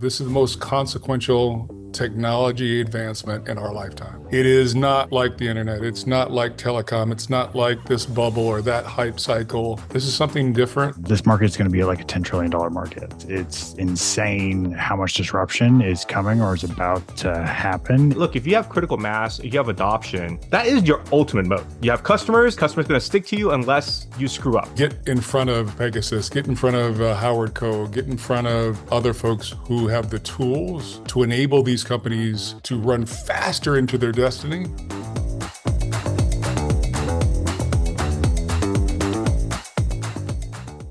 This is the most consequential technology advancement in our lifetime. It is not like the internet. It's not like telecom. It's not like this bubble or that hype cycle. This is something different. This market is going to be like a $10 trillion market. It's insane how much disruption is coming or is about to happen. Look, if you have critical mass, if you have adoption, that is your ultimate moat. You have customers going to stick to you unless you screw up. Get in front of Pegasus, get in front of Howard Ko, get in front of other folks who have the tools to enable these companies to run faster into their destiny.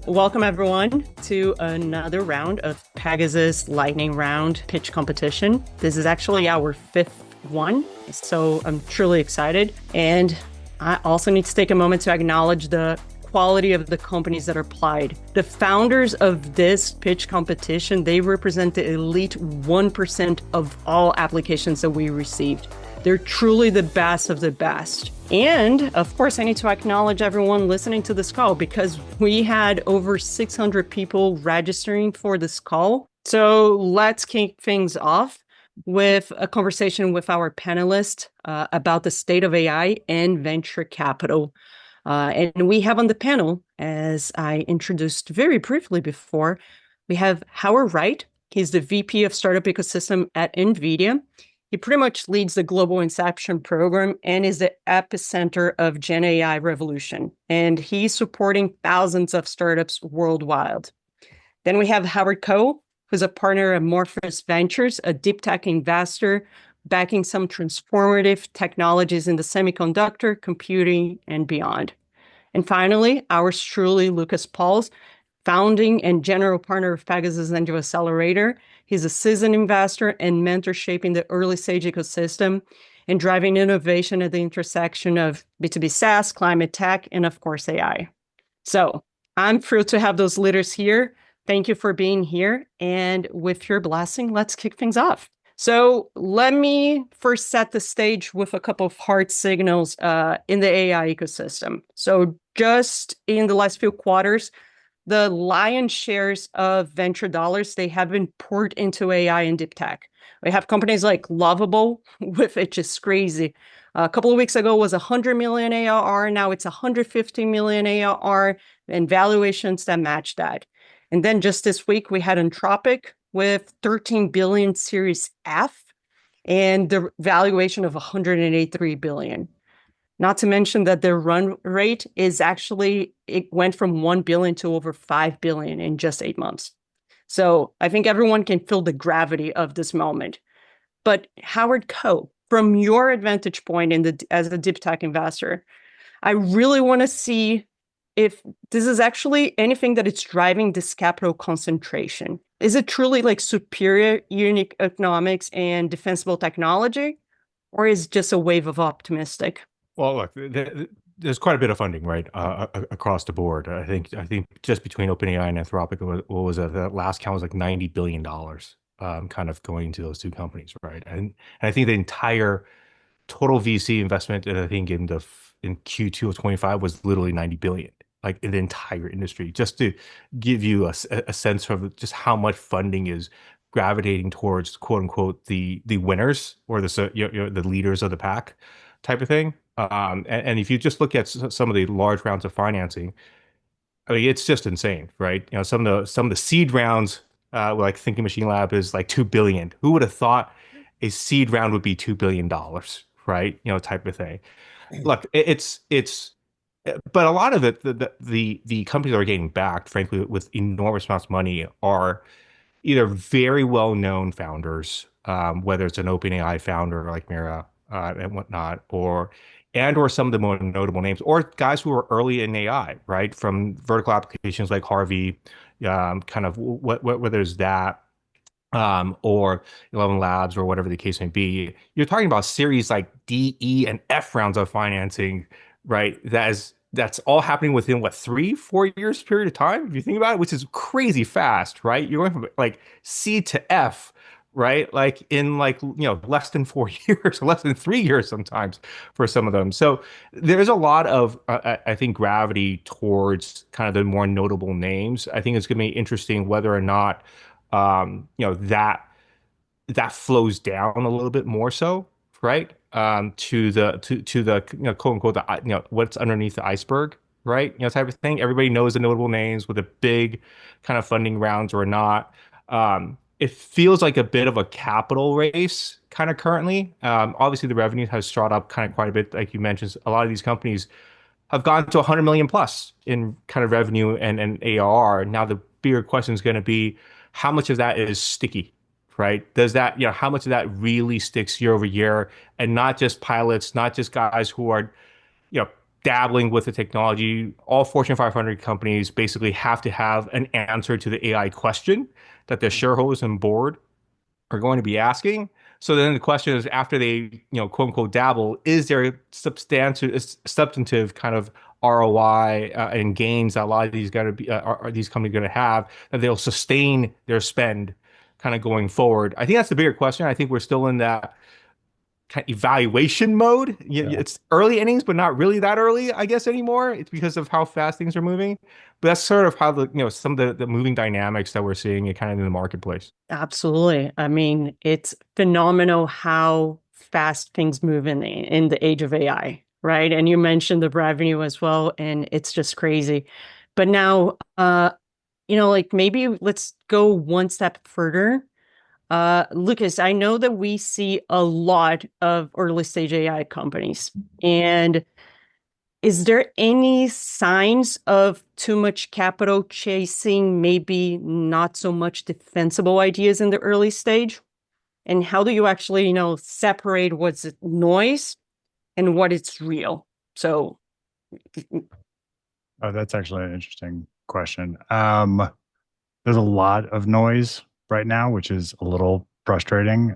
Welcome everyone to another round of Pegasus Lightning Round pitch competition. This is actually our fifth one, so I'm truly excited. And I also need to take a moment to acknowledge the quality of the companies that are applied. The founders of this pitch competition, they represent the elite 1% of all applications that we received. They're truly the best of the best. And of course, I need to acknowledge everyone listening to this call because we had over 600 people registering for this call. So let's kick things off with a conversation with our panelists about the state of AI and venture capital. And we have on the panel, as I introduced very briefly before, we have Howard Wright. He's the VP of Startup Ecosystem at NVIDIA. He pretty much leads the global inception program and is the epicenter of Gen AI revolution. And he's supporting thousands of startups worldwide. Then we have Howard Ko, who's a partner of Morpheus Ventures, a deep tech investor backing some transformative technologies in the semiconductor, computing, and beyond. And finally, ours truly, Lucas Pauls, founding and general partner of Pegasus Angel Accelerator. He's a seasoned investor and mentor shaping the early stage ecosystem and driving innovation at the intersection of B2B SaaS, climate tech, and of course, AI. So I'm thrilled to have those leaders here. Thank you for being here. And with your blessing, let's kick things off. So let me first set the stage with a couple of hard signals in the AI ecosystem. So just in the last few quarters, the lion's shares of venture dollars, they have been poured into AI and deep tech. We have companies like Lovable, with it just crazy. A couple of weeks ago was 100 million ARR, now it's 150 million ARR, and valuations that match that. And then just this week, we had Anthropic with 13 billion Series F and the valuation of 183 billion. Not to mention that their run rate is actually, it went from 1 billion to over 5 billion in just 8 months. So I think everyone can feel the gravity of this moment. But Howard Ko, from your vantage point as a deep tech investor, I really want to see if this is actually anything that it's driving this capital concentration. Is it truly like superior unique economics and defensible technology, or is it just a wave of optimistic? Well, look, there's quite a bit of funding, right, across the board. I think just between OpenAI and Anthropic, what was it? The last count was like $90 billion, kind of going into those two companies, right? And I think the entire total VC investment, and I think in Q2 of 25 was literally 90 billion, like in the entire industry, just to give you a sense of just how much funding is gravitating towards quote unquote the winners or the leaders of the pack type of thing. And if you just look at some of the large rounds of financing, I mean, it's just insane, right? You know, some of the seed rounds, like Thinking Machine Lab is like 2 billion. Who would have thought a seed round would be $2 billion, right? You know, type of thing. Look, but a lot of it, the companies that are getting backed, frankly, with enormous amounts of money, are either very well known founders, whether it's an OpenAI founder like Mira and whatnot, or some of the more notable names, or guys who are early in AI, right? From vertical applications like Harvey, kind of whether there's that, or 11 Labs, or whatever the case may be. You're talking about series like D, E, and F rounds of financing, right? That's all happening within what, 3-4 years period of time, if you think about it, which is crazy fast, right? You're going from like C to F, right? Like in like, you know, less than 4 years, less than 3 years sometimes for some of them. So there's a lot of, I think, gravity towards kind of the more notable names. I think it's going to be interesting whether or not that flows down a little bit more so, right? To the quote unquote what's underneath the iceberg, right? Type of thing. Everybody knows the notable names with the big kind of funding rounds or not. It feels like a bit of a capital race kind of currently. Obviously the revenue has shot up kind of quite a bit, like you mentioned. A lot of these companies have gone to 100 million plus in kind of revenue and ARR. Now the bigger question is going to be how much of that is sticky, right? Does that, how much of that really sticks year over year, and not just pilots, not just guys who are, you know, dabbling with the technology. All Fortune 500 companies basically have to have an answer to the AI question that their shareholders and board are going to be asking. So then the question is, after they, quote unquote, dabble, is there a substantive kind of ROI and gains that a lot of these going to be are these companies going to have that they'll sustain their spend kind of going forward? I think that's the bigger question. I think we're still in that kind of evaluation mode. Yeah. It's early innings, but not really that early, I guess, anymore. It's because of how fast things are moving. But that's sort of how some of the moving dynamics that we're seeing kind of in the marketplace. Absolutely. I mean, it's phenomenal how fast things move in the age of AI, right? And you mentioned the revenue as well, and it's just crazy. But now, like maybe let's go one step further. Lucas, I know that we see a lot of early stage AI companies, and is there any signs of too much capital chasing, maybe not so much defensible ideas in the early stage? And how do you actually, separate what's noise and what is real? So, Oh, that's actually an interesting question. There's a lot of noise right now, which is a little frustrating.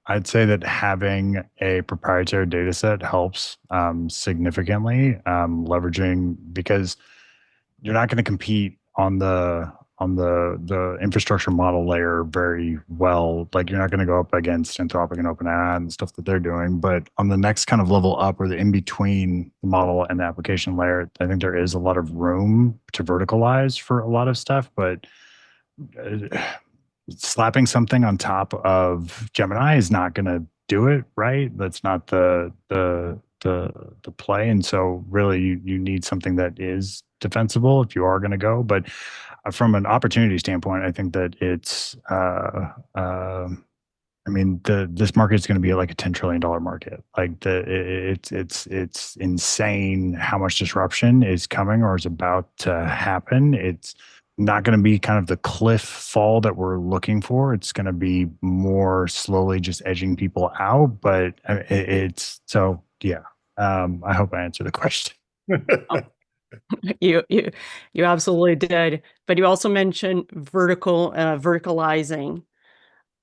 I'd say that having a proprietary data set helps significantly, leveraging, because you're not going to compete on the infrastructure model layer very well. Like, you're not going to go up against Anthropic and OpenAI and stuff that they're doing. But on the next kind of level up, or the in between the model and the application layer, I think there is a lot of room to verticalize for a lot of stuff. But uh, slapping something on top of Gemini is not going to do it, right? That's not the play. And so really you need something that is defensible if you are going to go. But from an opportunity standpoint, I think that it's I mean, this market is going to be like a $10 trillion market. Like, it's insane how much disruption is coming or is about to happen. It's not going to be kind of the cliff fall that we're looking for. It's going to be more slowly just edging people out. But it's so, yeah. I hope I answered the question. you you you absolutely did. But you also mentioned verticalizing.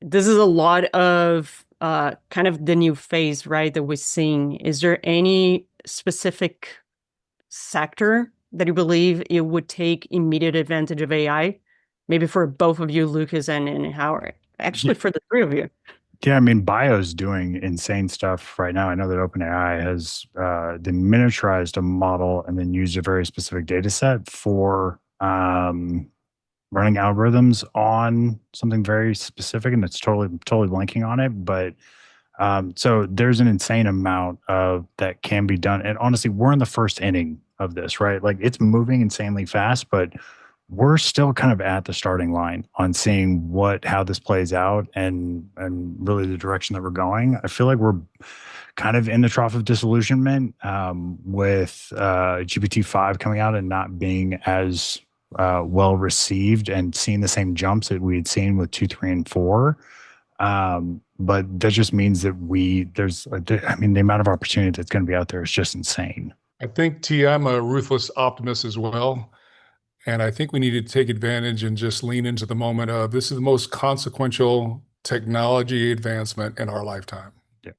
This is a lot of kind of the new phase, right, that we're seeing. Is there any specific sector that you believe it would take immediate advantage of AI? Maybe for both of you, Lucas and Howard. Actually, for the three of you. Yeah, I mean, Bio's doing insane stuff right now. I know that OpenAI has they miniaturized a model and then used a very specific data set for running algorithms on something very specific, and it's totally blanking on it. But so there's an insane amount of that can be done. And honestly, we're in the first inning of this, right? Like, it's moving insanely fast, but we're still kind of at the starting line on seeing how this plays out and really the direction that we're going. I feel like we're kind of in the trough of disillusionment with GPT-5 coming out and not being as well received, and seeing the same jumps that we had seen with 2, 3, and 4. But that just means that the amount of opportunity that's going to be out there is just insane. I think, I'm a ruthless optimist as well. And I think we need to take advantage and just lean into the moment of, this is the most consequential technology advancement in our lifetime. Yeah.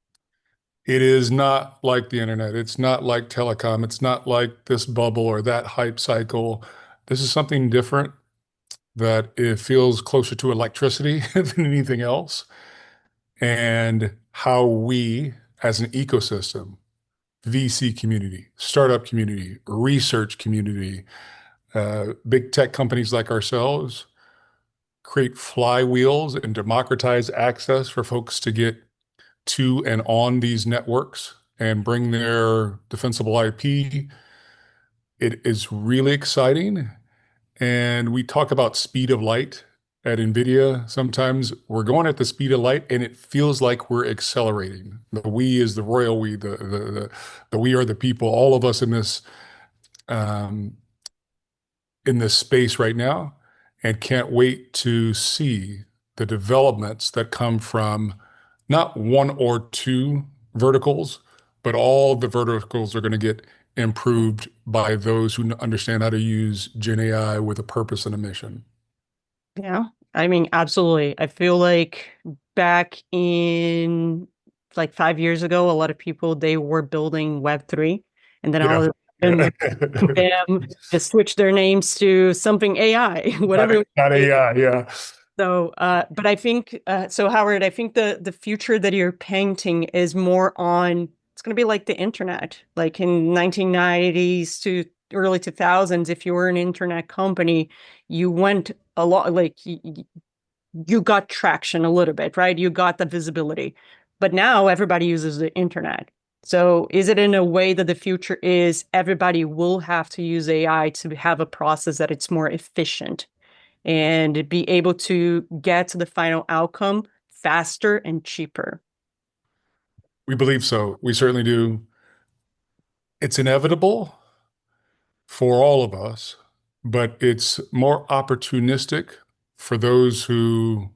It is not like the internet. It's not like telecom. It's not like this bubble or that hype cycle. This is something different, that it feels closer to electricity than anything else. And how we, as an ecosystem, VC community, startup community, research community, big tech companies like ourselves, create flywheels and democratize access for folks to get to and on these networks and bring their defensible IP. It is really exciting. And we talk about speed of light at NVIDIA. Sometimes we're going at the speed of light and it feels like we're accelerating. The we is the royal we, the we are the people, all of us um, in this space right now, and can't wait to see the developments that come from not one or two verticals, but all the verticals are going to get improved by those who understand how to use Gen AI with a purpose and a mission. Yeah, I mean, absolutely. I feel like back in like 5 years ago, a lot of people they were building Web3, and then all Yeah. of a sudden, them just switch their names to something AI, whatever. Not AI, yeah. So, but I think so, Howard. I think the future that you're painting is more on. It's going to be like the internet, like in 1990s to early 2000s. If you were an internet company, you went a lot like you got traction a little bit, right? You got the visibility, but now everybody uses the internet. So is it in a way that the future is everybody will have to use AI to have a process that it's more efficient and be able to get to the final outcome faster and cheaper? We believe so. We certainly do. It's inevitable for all of us, but it's more opportunistic for those who,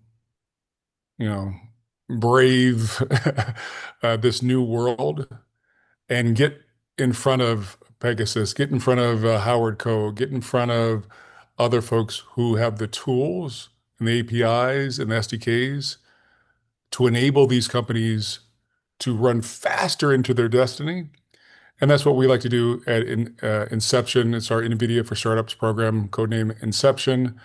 you know, brave this new world and get in front of Pegasus, get in front of Howard Co, get in front of other folks who have the tools and the APIs and the SDKs to enable these companies to run faster into their destiny. And that's what we like to do at Inception. It's our NVIDIA for Startups program, codename Inception.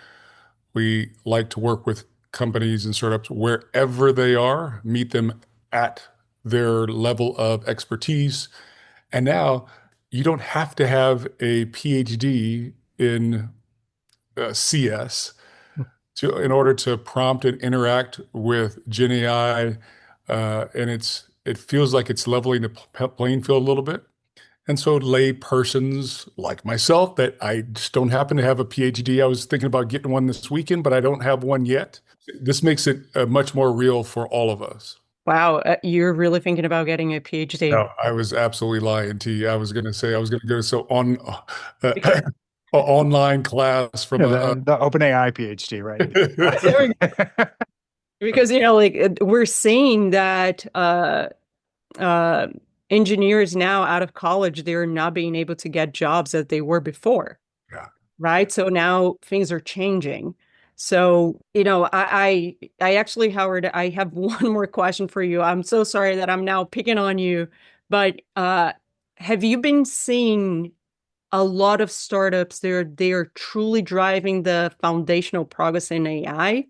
We like to work with companies and startups wherever they are, meet them at their level of expertise. And now you don't have to have a PhD in CS in order to prompt and interact with Gen AI. And it feels like it's leveling the playing field a little bit. And so lay persons like myself that I just don't happen to have a PhD. I was thinking about getting one this weekend, but I don't have one yet. This makes it much more real for all of us. Wow, you're really thinking about getting a PhD. No, I was absolutely lying to you. I was going to say I was going to go online class from the OpenAI PhD, right? Because like we're seeing that engineers now out of college, they're not being able to get jobs that they were before. Yeah. Right. So now things are changing. So, I actually, Howard, I have one more question for you. I'm so sorry that I'm now picking on you, but have you been seeing a lot of startups they are truly driving the foundational progress in AI,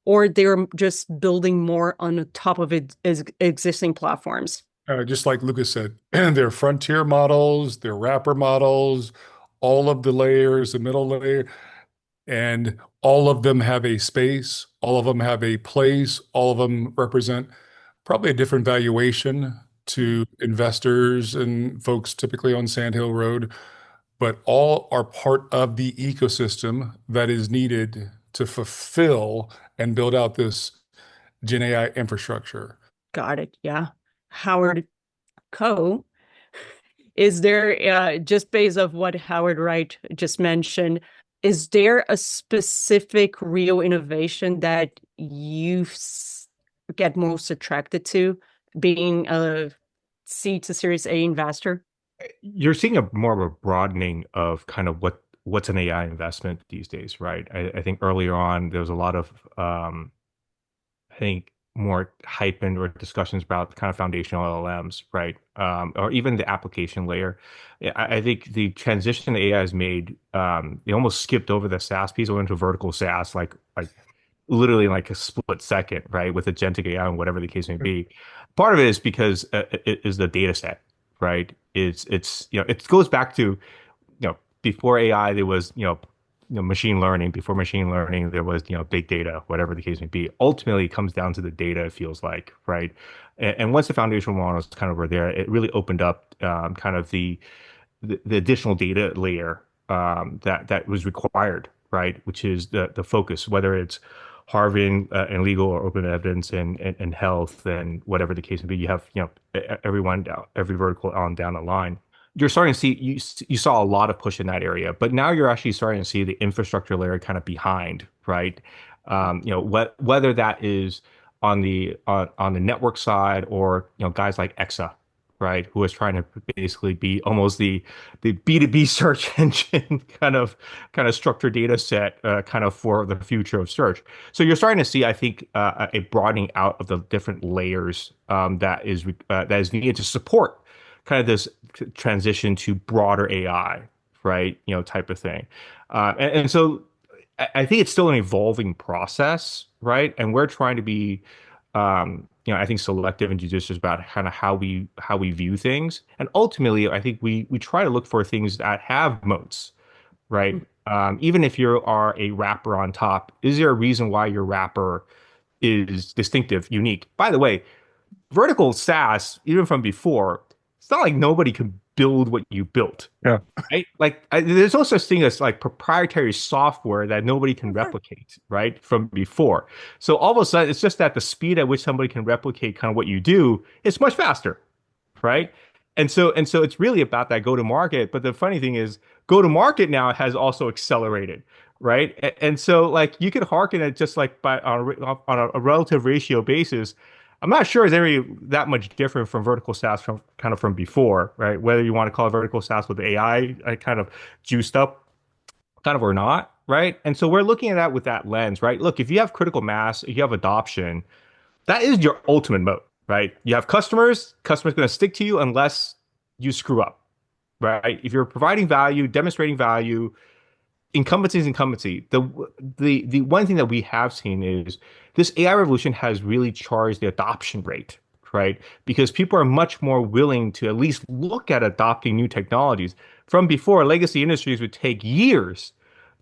or they're just building more on the top of existing platforms? Just like Lucas said, they're frontier models, they're wrapper models, all of the layers, the middle layer, and all of them have a space, all of them have a place, all of them represent probably a different valuation to investors and folks typically on Sand Hill Road, but all are part of the ecosystem that is needed to fulfill and build out this Gen AI infrastructure. Got it. Yeah. Howard Co, is there, just based off what Howard Wright just mentioned, is there a specific real innovation that you get most attracted to being a C to Series A investor? You're seeing more of a broadening of kind of what's an AI investment these days, right? I think earlier on there was a lot of I think more hype and or discussions about kind of foundational LLMs, right? Or even the application layer. I think the transition that AI has made, they almost skipped over the SaaS piece, went into vertical SaaS, like literally like a split second, right? With agentic AI and whatever the case may be. Part of it is because it is the data set, right? It goes back to, before AI, there was, machine learning. Before machine learning, there was big data, whatever the case may be. Ultimately, it comes down to the data. It feels like, right? And once the foundational models kind of were there, it really opened up kind of the additional data layer that was required, right? Which is the focus, whether it's Harvard and legal or open evidence and health and whatever the case may be. You have everyone down, every vertical on down the line. You're starting to see you saw a lot of push in that area, but now you're actually starting to see the infrastructure layer kind of behind, right? Whether that is on the network side or guys like Exa, right, who is trying to basically be almost the B2B search engine kind of structured data set kind of for the future of search. So you're starting to see, I think, a broadening out of the different layers that is needed to support kind of this transition to broader AI, right, type of thing. And so I think it's still an evolving process, right? And we're trying to be I think selective and judicious about kind of how we view things. And ultimately, I think we try to look for things that have moats, right? Even if you are a wrapper on top, is there a reason why your wrapper is distinctive, unique? By the way, vertical SaaS, even from before, it's not like nobody can build what you built. Yeah. Right? There's no such thing as like proprietary software that nobody can replicate, right? From before. So all of a sudden, it's just that the speed at which somebody can replicate kind of what you do is much faster, right? And so it's really about that go to market. But the funny thing is, go to market now has also accelerated, right? And so like you could hearken at just like on a relative ratio basis. I'm not sure it's very that much different from vertical SaaS from before, right? Whether you want to call it vertical SaaS with AI kind of juiced up, kind of or not, right? And so we're looking at that with that lens, right? Look, if you have critical mass, if you have adoption, that is your ultimate moat, right? You have customers going to stick to you unless you screw up, right? If you're providing value, demonstrating value, incumbency is incumbency. The one thing that we have seen is this AI revolution has really charged the adoption rate, right? Because people are much more willing to at least look at adopting new technologies. From before, legacy industries would take years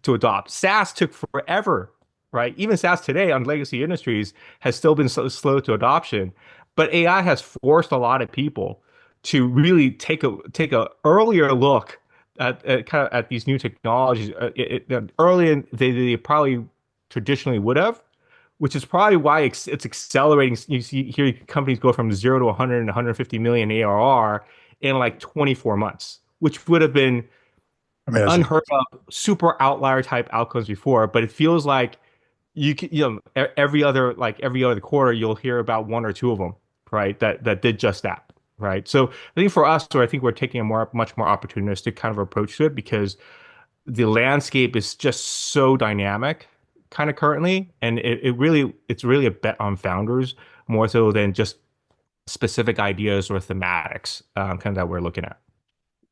to adopt. SaaS took forever, right? Even SaaS today on legacy industries has still been so slow to adoption. But AI has forced a lot of people to really take a earlier look at these new technologies. Earlier they probably traditionally would have, which is probably why it's accelerating. You see here companies go from 0 to 100 and 150 million ARR in like 24 months, which would have been unheard of, super outlier type outcomes before. But it feels like every other quarter you'll hear about one or two of them, right? That did just that. Right. So I think for us, I think we're taking a much more opportunistic kind of approach to it because the landscape is just so dynamic kind of currently. And it's really a bet on founders more so than just specific ideas or thematics kind of that we're looking at.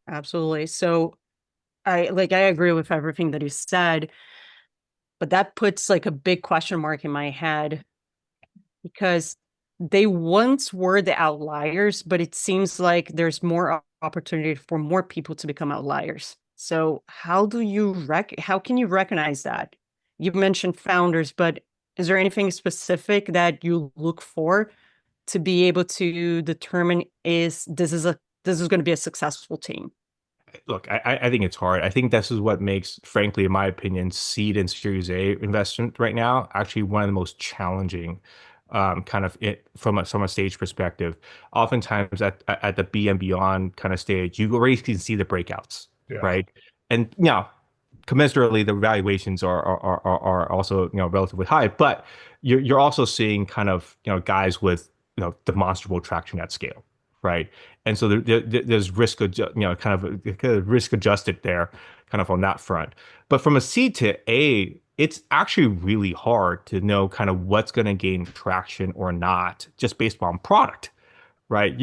Absolutely. So I agree with everything that you said, but that puts like a big question mark in my head because they once were the outliers, but it seems like there's more opportunity for more people to become outliers. So how can you recognize that? You mentioned founders, but is there anything specific that you look for to be able to determine this is going to be a successful team? Look, I think it's hard. I think this is what makes, frankly, in my opinion, seed and Series A investment right now actually one of the most challenging kind of from a stage perspective. Oftentimes at the B and beyond kind of stage, you already can see the breakouts, right? And commensurately, the valuations are also relatively high, but you're also seeing kind of guys with demonstrable traction at scale, right? And so there's risk kind of risk adjusted there, kind of on that front. But from a seed to A, it's actually really hard to know kind of what's going to gain traction or not just based on product, right?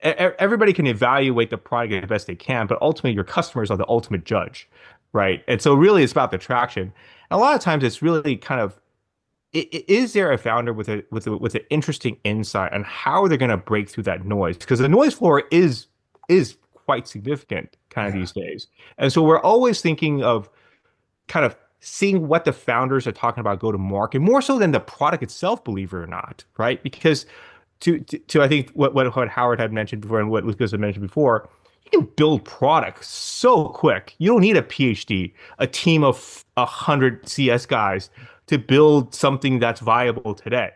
Everybody can evaluate the product as best they can, but ultimately your customers are the ultimate judge, right? And so really it's about the traction. And a lot of times it's really kind of, is there a founder with an interesting insight on how they're going to break through that noise? Because the noise floor is quite significant kind of these days. And so we're always thinking of kind of seeing what the founders are talking about go to market more so than the product itself, believe it or not, right? Because to I think what Howard had mentioned before and what Lucas had mentioned before, you can build products so quick. You don't need a PhD, a team of 100 CS guys to build something that's viable today,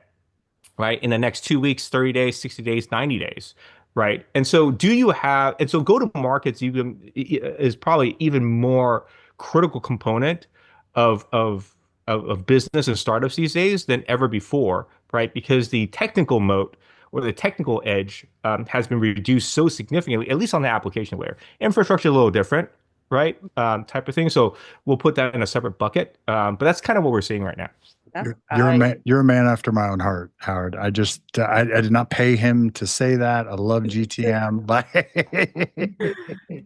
right? In the next 2 weeks, 30 days, 60 days, 90 days, right? And so go to markets is probably even more critical component of business and startups these days than ever before, right? Because the technical moat or the technical edge has been reduced so significantly, at least on the application layer. Infrastructure a little different, right? Type of thing. So we'll put that in a separate bucket. But that's kind of what we're seeing right now. You're a man after my own heart, Howard. I did not pay him to say that. I love GTM.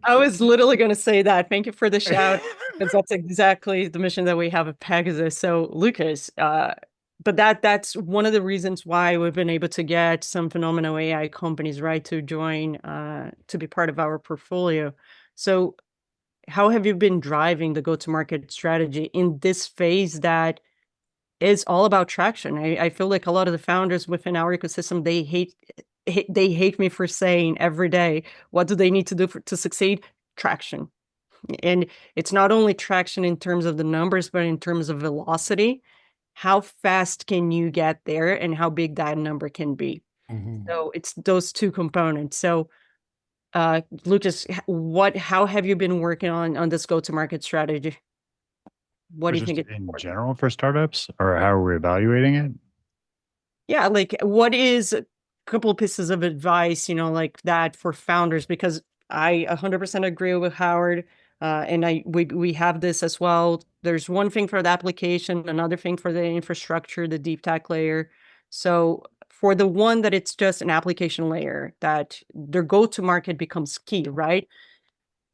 I was literally going to say that. Thank you for the shout, because that's exactly the mission that we have at Pegasus. So, Lucas, but that's one of the reasons why we've been able to get some phenomenal AI companies, right, to join, to be part of our portfolio. So, how have you been driving the go-to-market strategy in this phase that is all about traction? I feel like a lot of the founders within our ecosystem, they hate me for saying every day, what do they need to do to succeed? Traction. And it's not only traction in terms of the numbers, but in terms of velocity. How fast can you get there and how big that number can be? So it's those two components. So Lucas, how have you been working on this go-to-market strategy? What do you think in general for startups, or how are we evaluating it? Yeah, like what is a couple of pieces of advice, like that for founders? Because I 100% agree with Howard, and we have this as well. There's one thing for the application, another thing for the infrastructure, the deep tech layer. So for the one that it's just an application layer, that their go-to-market becomes key, right?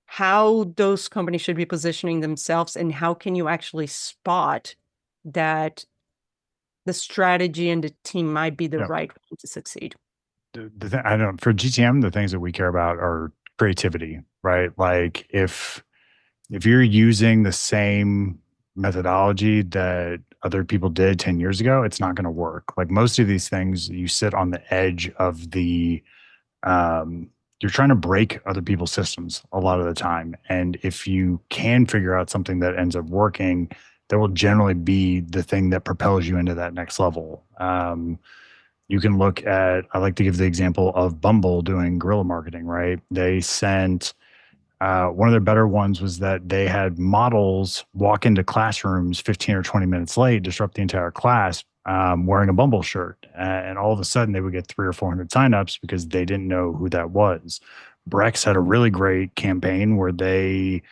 How those companies should be positioning themselves, and how can you actually spot that the strategy and the team might be the right one to succeed? I don't, for GTM, the things that we care about are creativity, right? Like if you're using the same methodology that other people did 10 years ago, it's not going to work. Like most of these things, you sit on the edge of you're trying to break other people's systems a lot of the time. And if you can figure out something that ends up working, that will generally be the thing that propels you into that next level. You can look at, I like to give the example of Bumble doing guerrilla marketing, right? They sent, one of their better ones was that they had models walk into classrooms 15 or 20 minutes late, disrupt the entire class, wearing a Bumble shirt. And all of a sudden they would get 300 or 400 signups because they didn't know who that was. Brex had a really great campaign where they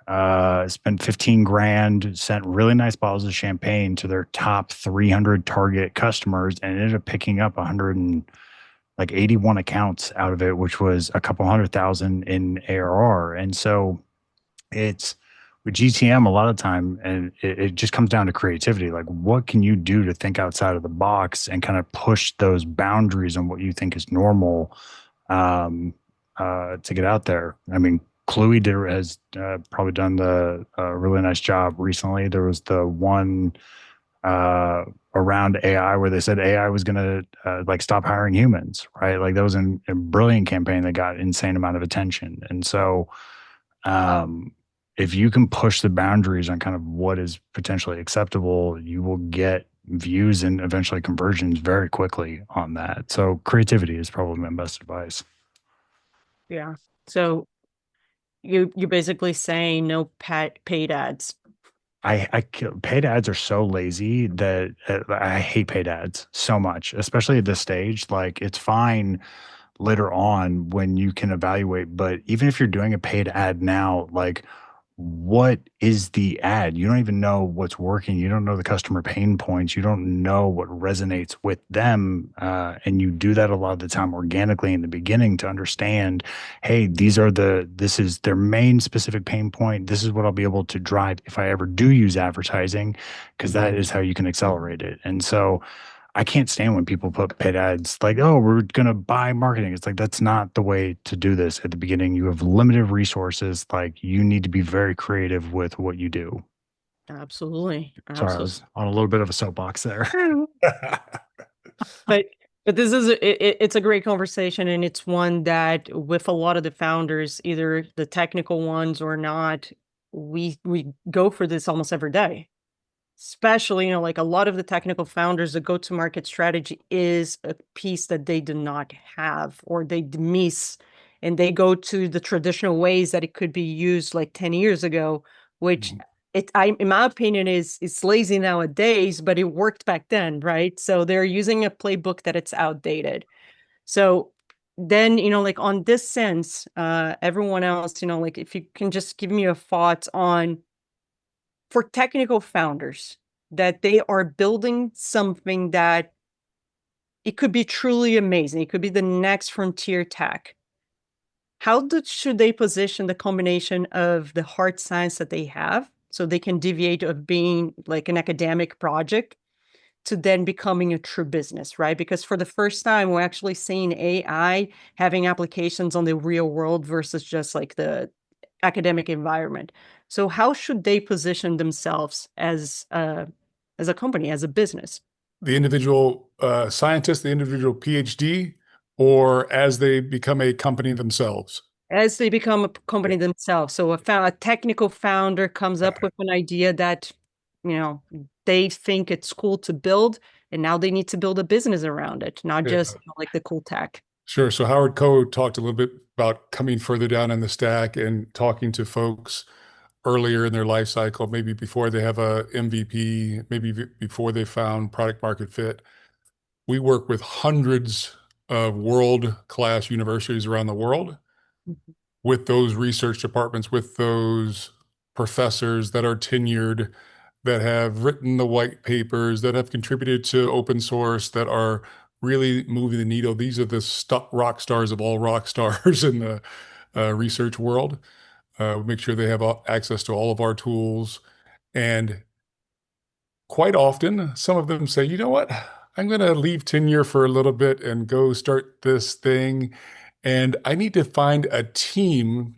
spent 15 grand, sent really nice bottles of champagne to their top 300 target customers, and ended up picking up 181 accounts out of it, which was a couple 100,000 in ARR. And so it's with GTM a lot of time, and it just comes down to creativity. Like, what can you do to think outside of the box and kind of push those boundaries on what you think is normal to get out there? I mean, Kluey has probably done a really nice job recently. There was the one around AI where they said AI was going to like stop hiring humans, right? Like that was a brilliant campaign that got insane amount of attention. And so if you can push the boundaries on kind of what is potentially acceptable, you will get views and eventually conversions very quickly on that. So creativity is probably my best advice. Yeah. So you're basically saying no paid ads. Paid ads are so lazy that I hate paid ads so much, especially at this stage. Like it's fine later on when you can evaluate, but even if you're doing a paid ad now, like what is the ad? You don't even know what's working. You don't know the customer pain points. You don't know what resonates with them. And you do that a lot of the time organically in the beginning to understand, hey, this is their main specific pain point. This is what I'll be able to drive if I ever do use advertising, because that is how you can accelerate it. And so I can't stand when people put paid ads like, oh, we're going to buy marketing. It's like, that's not the way to do this at the beginning. You have limited resources. Like you need to be very creative with what you do. Absolutely. Sorry, I Absolutely. was on a little bit of a soapbox there. But this is it's a great conversation, and it's one that with a lot of the founders, either the technical ones or not, we go for this almost every day. Especially, like a lot of the technical founders, the go-to-market strategy is a piece that they do not have or they miss, and they go to the traditional ways that it could be used like 10 years ago, which in my opinion, is lazy nowadays, but it worked back then, right? So they're using a playbook that it's outdated. So then, like on this sense, everyone else, like if you can just give me your thoughts on for technical founders that they are building something that it could be truly amazing. It could be the next frontier tech. Should they position the combination of the hard science that they have so they can deviate of being like an academic project to then becoming a true business, right? Because for the first time, we're actually seeing AI having applications on the real world versus just like the academic environment. So how should they position themselves as a company, as a business? The individual scientist, the individual PhD, or as they become a company themselves? As they become a company themselves. So a technical founder comes up with an idea that, you know, they think it's cool to build, and now they need to build a business around it, not Yeah. just like the cool tech. Sure. So Howard Ko talked a little bit about coming further down in the stack and talking to folks earlier in their life cycle, maybe before they have a MVP, maybe before they found product market fit. We work with hundreds of world-class universities around the world Mhm. with those research departments, with those professors that are tenured, that have written the white papers, that have contributed to open source, that are really moving the needle. These are the rock stars of all rock stars in the research world. Make sure they have access to all of our tools. And quite often, some of them say, you know what? I'm going to leave tenure for a little bit and go start this thing. And I need to find a team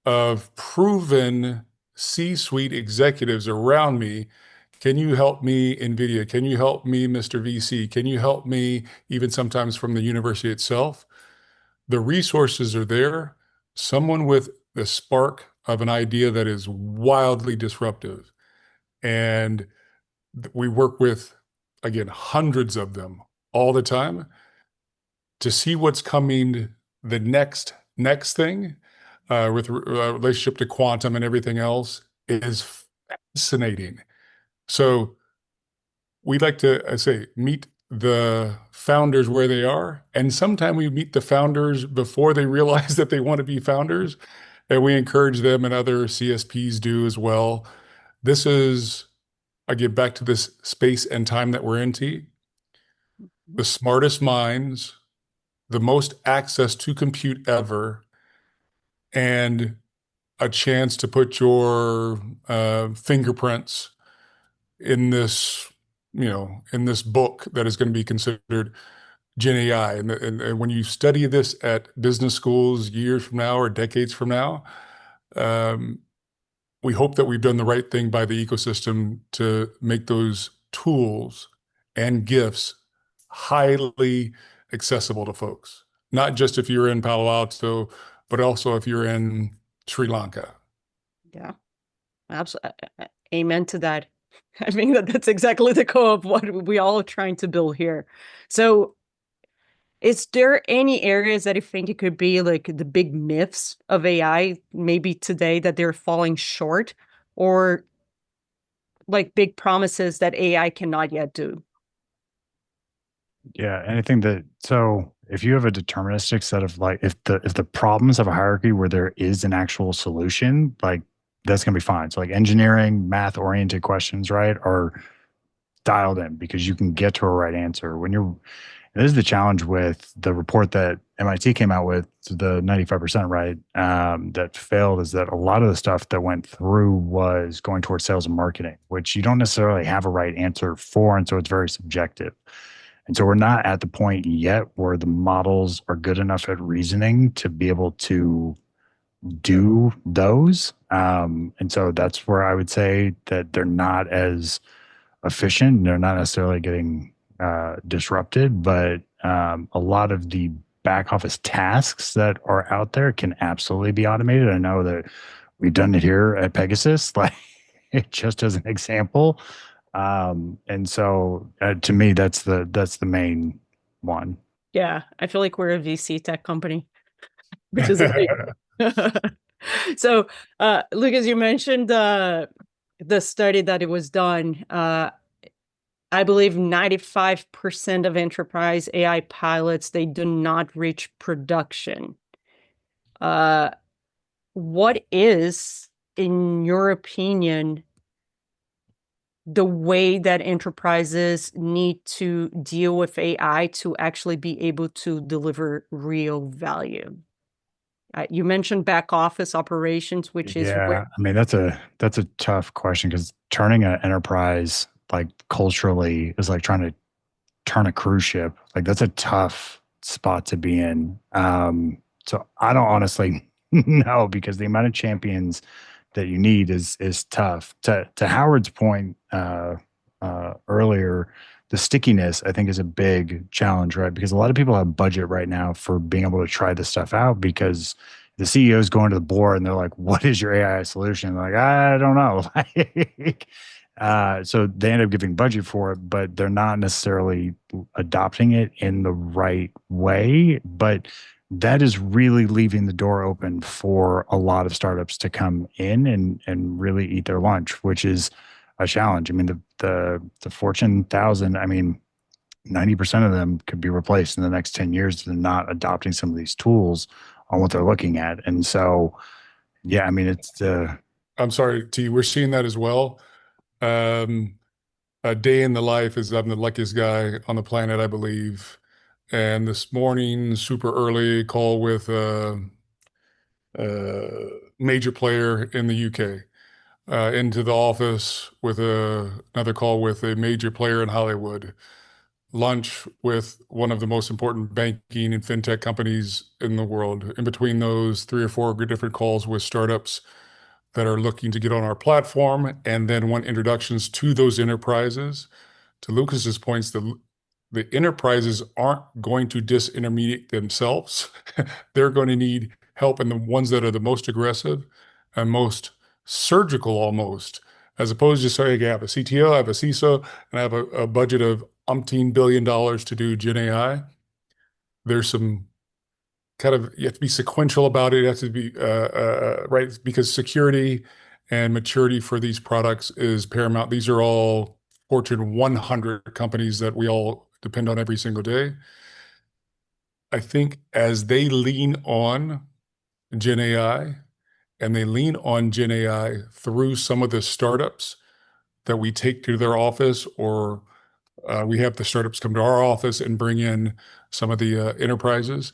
of proven C-suite executives around me. Can you help me, NVIDIA? Can you help me, Mr. VC? Can you help me, even sometimes from the university itself? The resources are there. Someone with the spark of an idea that is wildly disruptive. And we work with, again, hundreds of them all the time to see what's coming, the next thing with relationship to quantum and everything else is fascinating. So we like to, I say, meet the founders where they are. And sometimes we meet the founders before they realize that they want to be founders. And we encourage them, and other CSPs do as well. This is, again, back to this space and time that we're into. The smartest minds, the most access to compute ever, and a chance to put your fingerprints in this, in this book that is going to be considered Gen AI. And when you study this at business schools years from now or decades from now, um, we hope that we've done the right thing by the ecosystem to make those tools and gifts highly accessible to folks. Not just if you're in Palo Alto, but also if you're in Sri Lanka. Yeah, absolutely. Amen to that. I think that's exactly the core of what we all are trying to build here. So is there any areas that you think it could be like the big myths of AI maybe today that they're falling short, or like big promises that AI cannot yet do? Yeah, and I think that so if you have a deterministic set of like if the problems have a hierarchy where there is an actual solution, like that's gonna be fine. So like engineering, math oriented questions, right, are dialed in because you can get to a right answer. When you're this is the challenge with the report that MIT came out with, the 95% right, that failed, is that a lot of the stuff that went through was going towards sales and marketing, which you don't necessarily have a right answer for, and so it's very subjective. And so we're not at the point yet where the models are good enough at reasoning to be able to do those. And so that's where I would say that they're not as efficient. They're not necessarily getting disrupted, but a lot of the back office tasks that are out there can absolutely be automated. I know that we've done it here at Pegasus, like just as an example. And so to me, that's the main one. Yeah, I feel like we're a VC tech company, which is great. So, Lucas, you mentioned the study that it was done. I believe 95% of enterprise AI pilots, they do not reach production. What is, in your opinion, the way that enterprises need to deal with AI to actually be able to deliver real value? You mentioned back office operations, which is where. I mean, that's a tough question, because turning an enterprise, like, culturally is like trying to turn a cruise ship. Like, that's a tough spot to be in. So I don't honestly know, because the amount of champions that you need is tough. To Howard's point earlier, the stickiness, I think, is a big challenge, right? Because a lot of people have budget right now for being able to try this stuff out, because the CEOs go into the board and they're like, "What is your AI solution?" They're like, "I don't know." Like, so they end up giving budget for it, but they're not necessarily adopting it in the right way. But that is really leaving the door open for a lot of startups to come in and really eat their lunch, which is a challenge. I mean, the Fortune 1000, I mean, 90% of them could be replaced in the next 10 years if they're not adopting some of these tools on what they're looking at. And so, yeah, I mean, it's I'm sorry, T. We're seeing that as well. A day in the life is I'm the luckiest guy on the planet, I believe. And this morning, super early call with a major player in the UK. Into the office with another call with a major player in Hollywood. Lunch with one of the most important banking and fintech companies in the world. In between those, 3 or 4 different calls with startups that are looking to get on our platform, and then want introductions to those enterprises. To Lucas's points, the enterprises aren't going to disintermediate themselves. They're going to need help, and the ones that are the most aggressive and most surgical, almost, as opposed to saying, I have a CTO, I have a CISO, and I have a budget of umpteen $billion to do Gen AI. There's some kind of, you have to be sequential about it. It has to be right, because security and maturity for these products is paramount. These are all Fortune 100 companies that we all depend on every single day. I think as they lean on Gen AI, and they lean on Gen AI through some of the startups that we take to their office, or we have the startups come to our office and bring in some of the enterprises.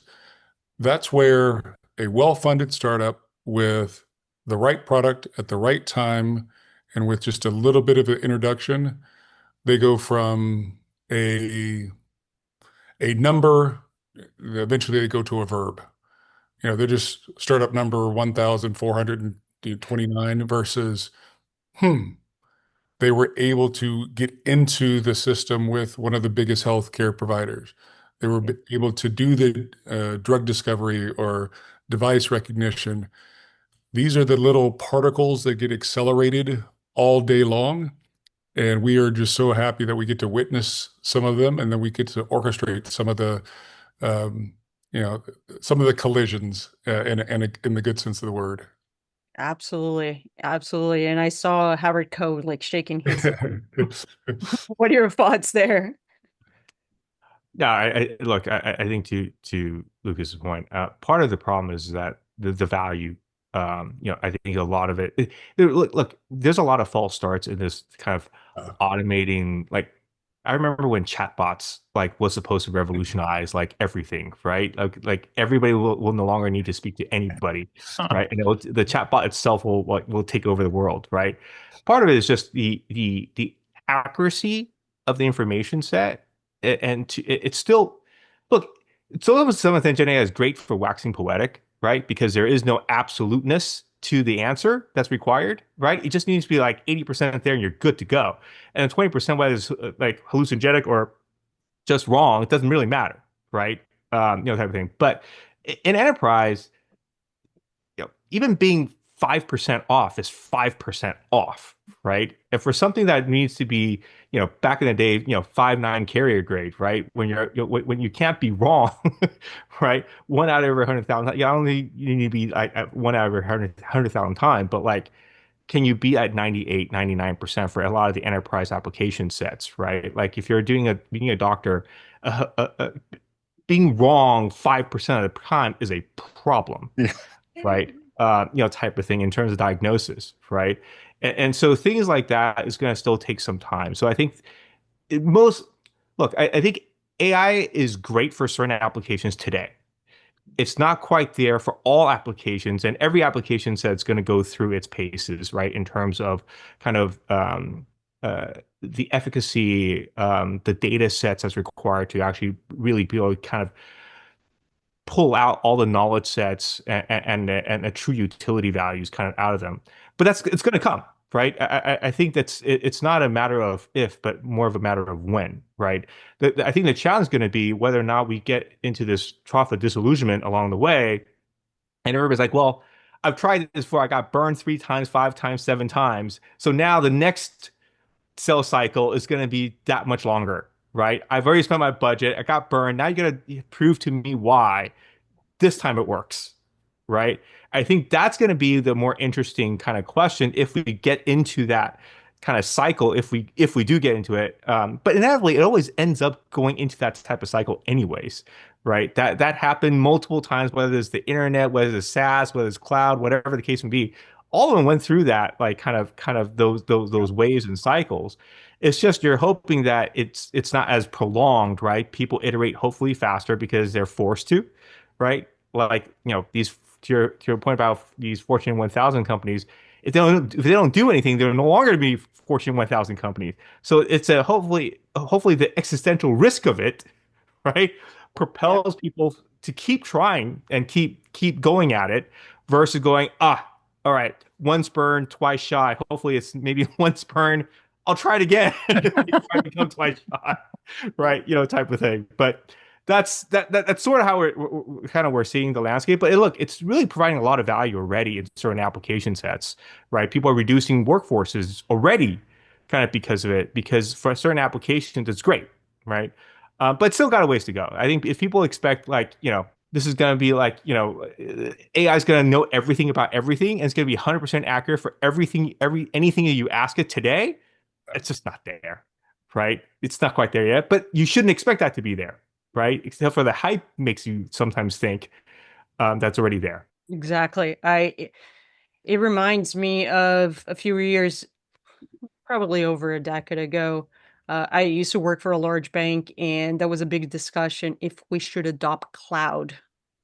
That's where a well-funded startup with the right product at the right time, and with just a little bit of an introduction, they go from a number, eventually they go to a verb. They're just startup number 1,429 versus, they were able to get into the system with one of the biggest healthcare providers. They were able to do the drug discovery or device recognition. These are the little particles that get accelerated all day long. And we are just so happy that we get to witness some of them, and then we get to orchestrate some of the, some of the collisions in the good sense of the word. Absolutely. Absolutely. And I saw Howard Code like shaking his head. What are your thoughts there? Yeah, look, I think to Lucas's point, part of the problem is that the value, I think a lot of it, look, there's a lot of false starts in this kind of automating. Like, I remember when chatbots was supposed to revolutionize everything, right? Like everybody will no longer need to speak to anybody, right? And the chatbot itself will take over the world, right? Part of it is just the accuracy of the information set, it's still, look, some of Gen AI is great for waxing poetic, right? Because there is no absoluteness to the answer that's required, right? It just needs to be like 80% there and you're good to go. And 20%, whether it's like hallucinogenic or just wrong, it doesn't really matter, right? Type of thing. But in enterprise, even being 5% off is 5% off, right? And for something that needs to be, back in the day, 5.9 carrier grade, right? When you can't be wrong, right? One out of every 100,000, you need to be like at one out of every 100,000 time, but like, can you be at 98, 99% for a lot of the enterprise application sets, right? Like if you're being a doctor, uh, uh, uh, being wrong 5% of the time is a problem, Yeah. right? Type of thing in terms of diagnosis, right? And so things like that is going to still take some time. So I think I think AI is great for certain applications today. It's not quite there for all applications, and every application set's going to go through its paces, right? In terms of kind of the efficacy, the data sets that's required to actually really be able to kind of pull out all the knowledge sets and the true utility values kind of out of them. But it's going to come, right? I think it's not a matter of if, but more of a matter of when, right? I think the challenge is going to be whether or not we get into this trough of disillusionment along the way, and everybody's like, well, I've tried this before. I got burned 3 times, 5 times, 7 times. So now the next sales cycle is going to be that much longer, right? I've already spent my budget. I got burned. Now you got to prove to me why this time it works, right? I think that's going to be the more interesting kind of question if we get into that kind of cycle, if we do get into it. But inevitably, it always ends up going into that type of cycle anyways, right? That happened multiple times, whether it's the internet, whether it's SaaS, whether it's cloud, whatever the case may be. All of them went through that, like kind of those waves and cycles. It's just you're hoping that it's not as prolonged, right? People iterate hopefully faster because they're forced to, right? Like, these to your point about these Fortune 1000 companies, if they don't do anything, they're no longer to be Fortune 1000 companies. So it's a hopefully the existential risk of it, right, propels people to keep trying and keep going at it versus going, all right, once burned, twice shy. Hopefully it's maybe once burned, I'll try it again. I become twice shy, right? Type of thing. But that's sort of how we're seeing the landscape. But look, it's really providing a lot of value already in certain application sets, right? People are reducing workforces already, kind of because of it. Because for certain applications, it's great, right? But still got a ways to go. I think if people expect this is going to be like, AI is going to know everything about everything, and it's going to be 100% accurate for anything that you ask it today. It's just not there, right? It's not quite there yet, but you shouldn't expect that to be there, right? Except for the hype makes you sometimes think that's already there. Exactly. It reminds me of a few years, probably over a decade ago. I used to work for a large bank, and there was a big discussion if we should adopt cloud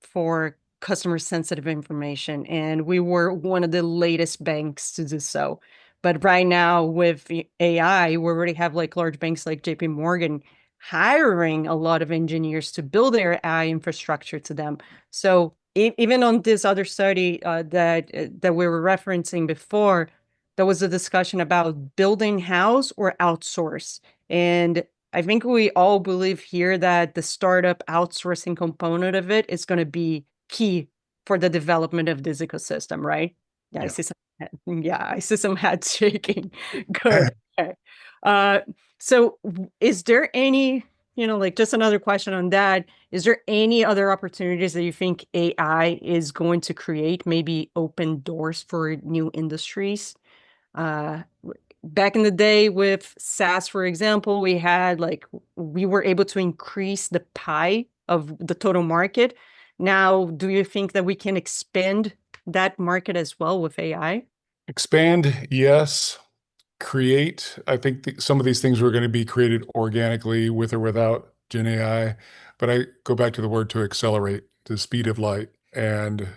for customer sensitive information. And we were one of the latest banks to do so. But right now with AI, we already have like large banks like JP Morgan hiring a lot of engineers to build their AI infrastructure to them. So even on this other study that we were referencing before, there was a discussion about building house or outsource. And I think we all believe here that the startup outsourcing component of it is going to be key for the development of this ecosystem, right? Yeah, I see some heads shaking. Good. Okay. So is there any, like just another question on that, is there any other opportunities that you think AI is going to create, maybe open doors for new industries? Back in the day with SaaS, for example, we were able to increase the pie of the total market. Now, do you think that we can expand that market as well with AI? Expand, yes. Create, I think some of these things were going to be created organically with or without Gen AI. But I go back to the word to accelerate the speed of light and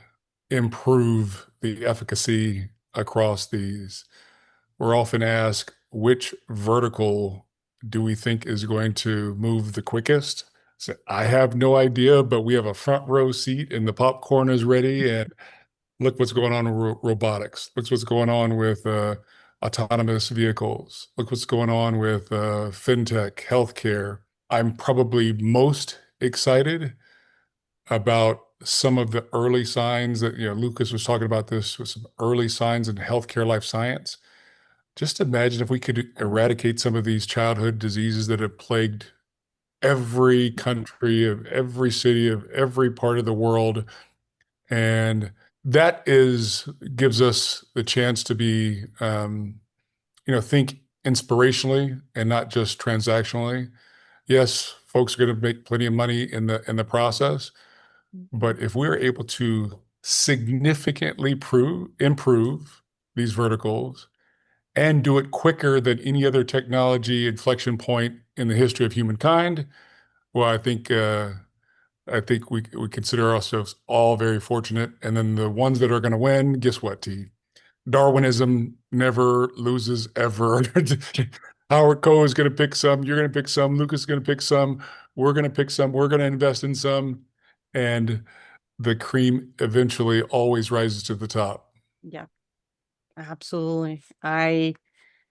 improve the efficacy across these. We're often asked, which vertical do we think is going to move the quickest? So I have no idea, but we have a front row seat and the popcorn is ready. And look what's going on with robotics. Look what's going on with autonomous vehicles. Look what's going on with fintech, healthcare. I'm probably most excited about some of the early signs that, Lucas was talking about this with some early signs in healthcare life science. Just imagine if we could eradicate some of these childhood diseases that have plagued every country of every city of every part of the world. And that gives us the chance to be, think inspirationally and not just transactionally. Yes, folks are going to make plenty of money in the process, but if we're able to significantly improve these verticals and do it quicker than any other technology inflection point in the history of humankind, well, I think we consider ourselves all very fortunate. And then the ones that are going to win, guess what, T? Darwinism never loses ever. Howard Ko is going to pick some. You're going to pick some. Lucas is going to pick some. We're going to pick some. We're going to invest in some. And the cream eventually always rises to the top. Yeah, absolutely. I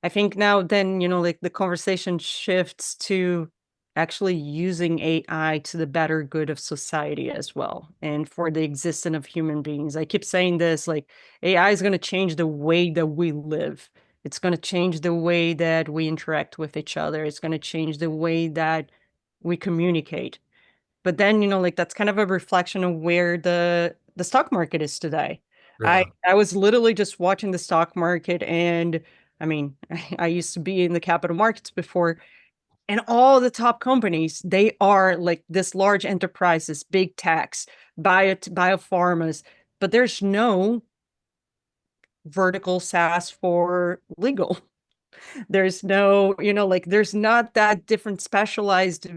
think now then, like the conversation shifts to actually using AI to the better good of society as well and for the existence of human beings. I keep saying this, like AI is going to change the way that we live. It's going to change the way that we interact with each other. It's going to change the way that we communicate. But then, like that's kind of a reflection of where the stock market is today. Yeah. I was literally just watching the stock market, and I mean, I used to be in the capital markets before, and all the top companies, they are like this large enterprises, big techs, biopharmas, but there's no vertical SaaS for legal. There's no, like there's not that different specialized.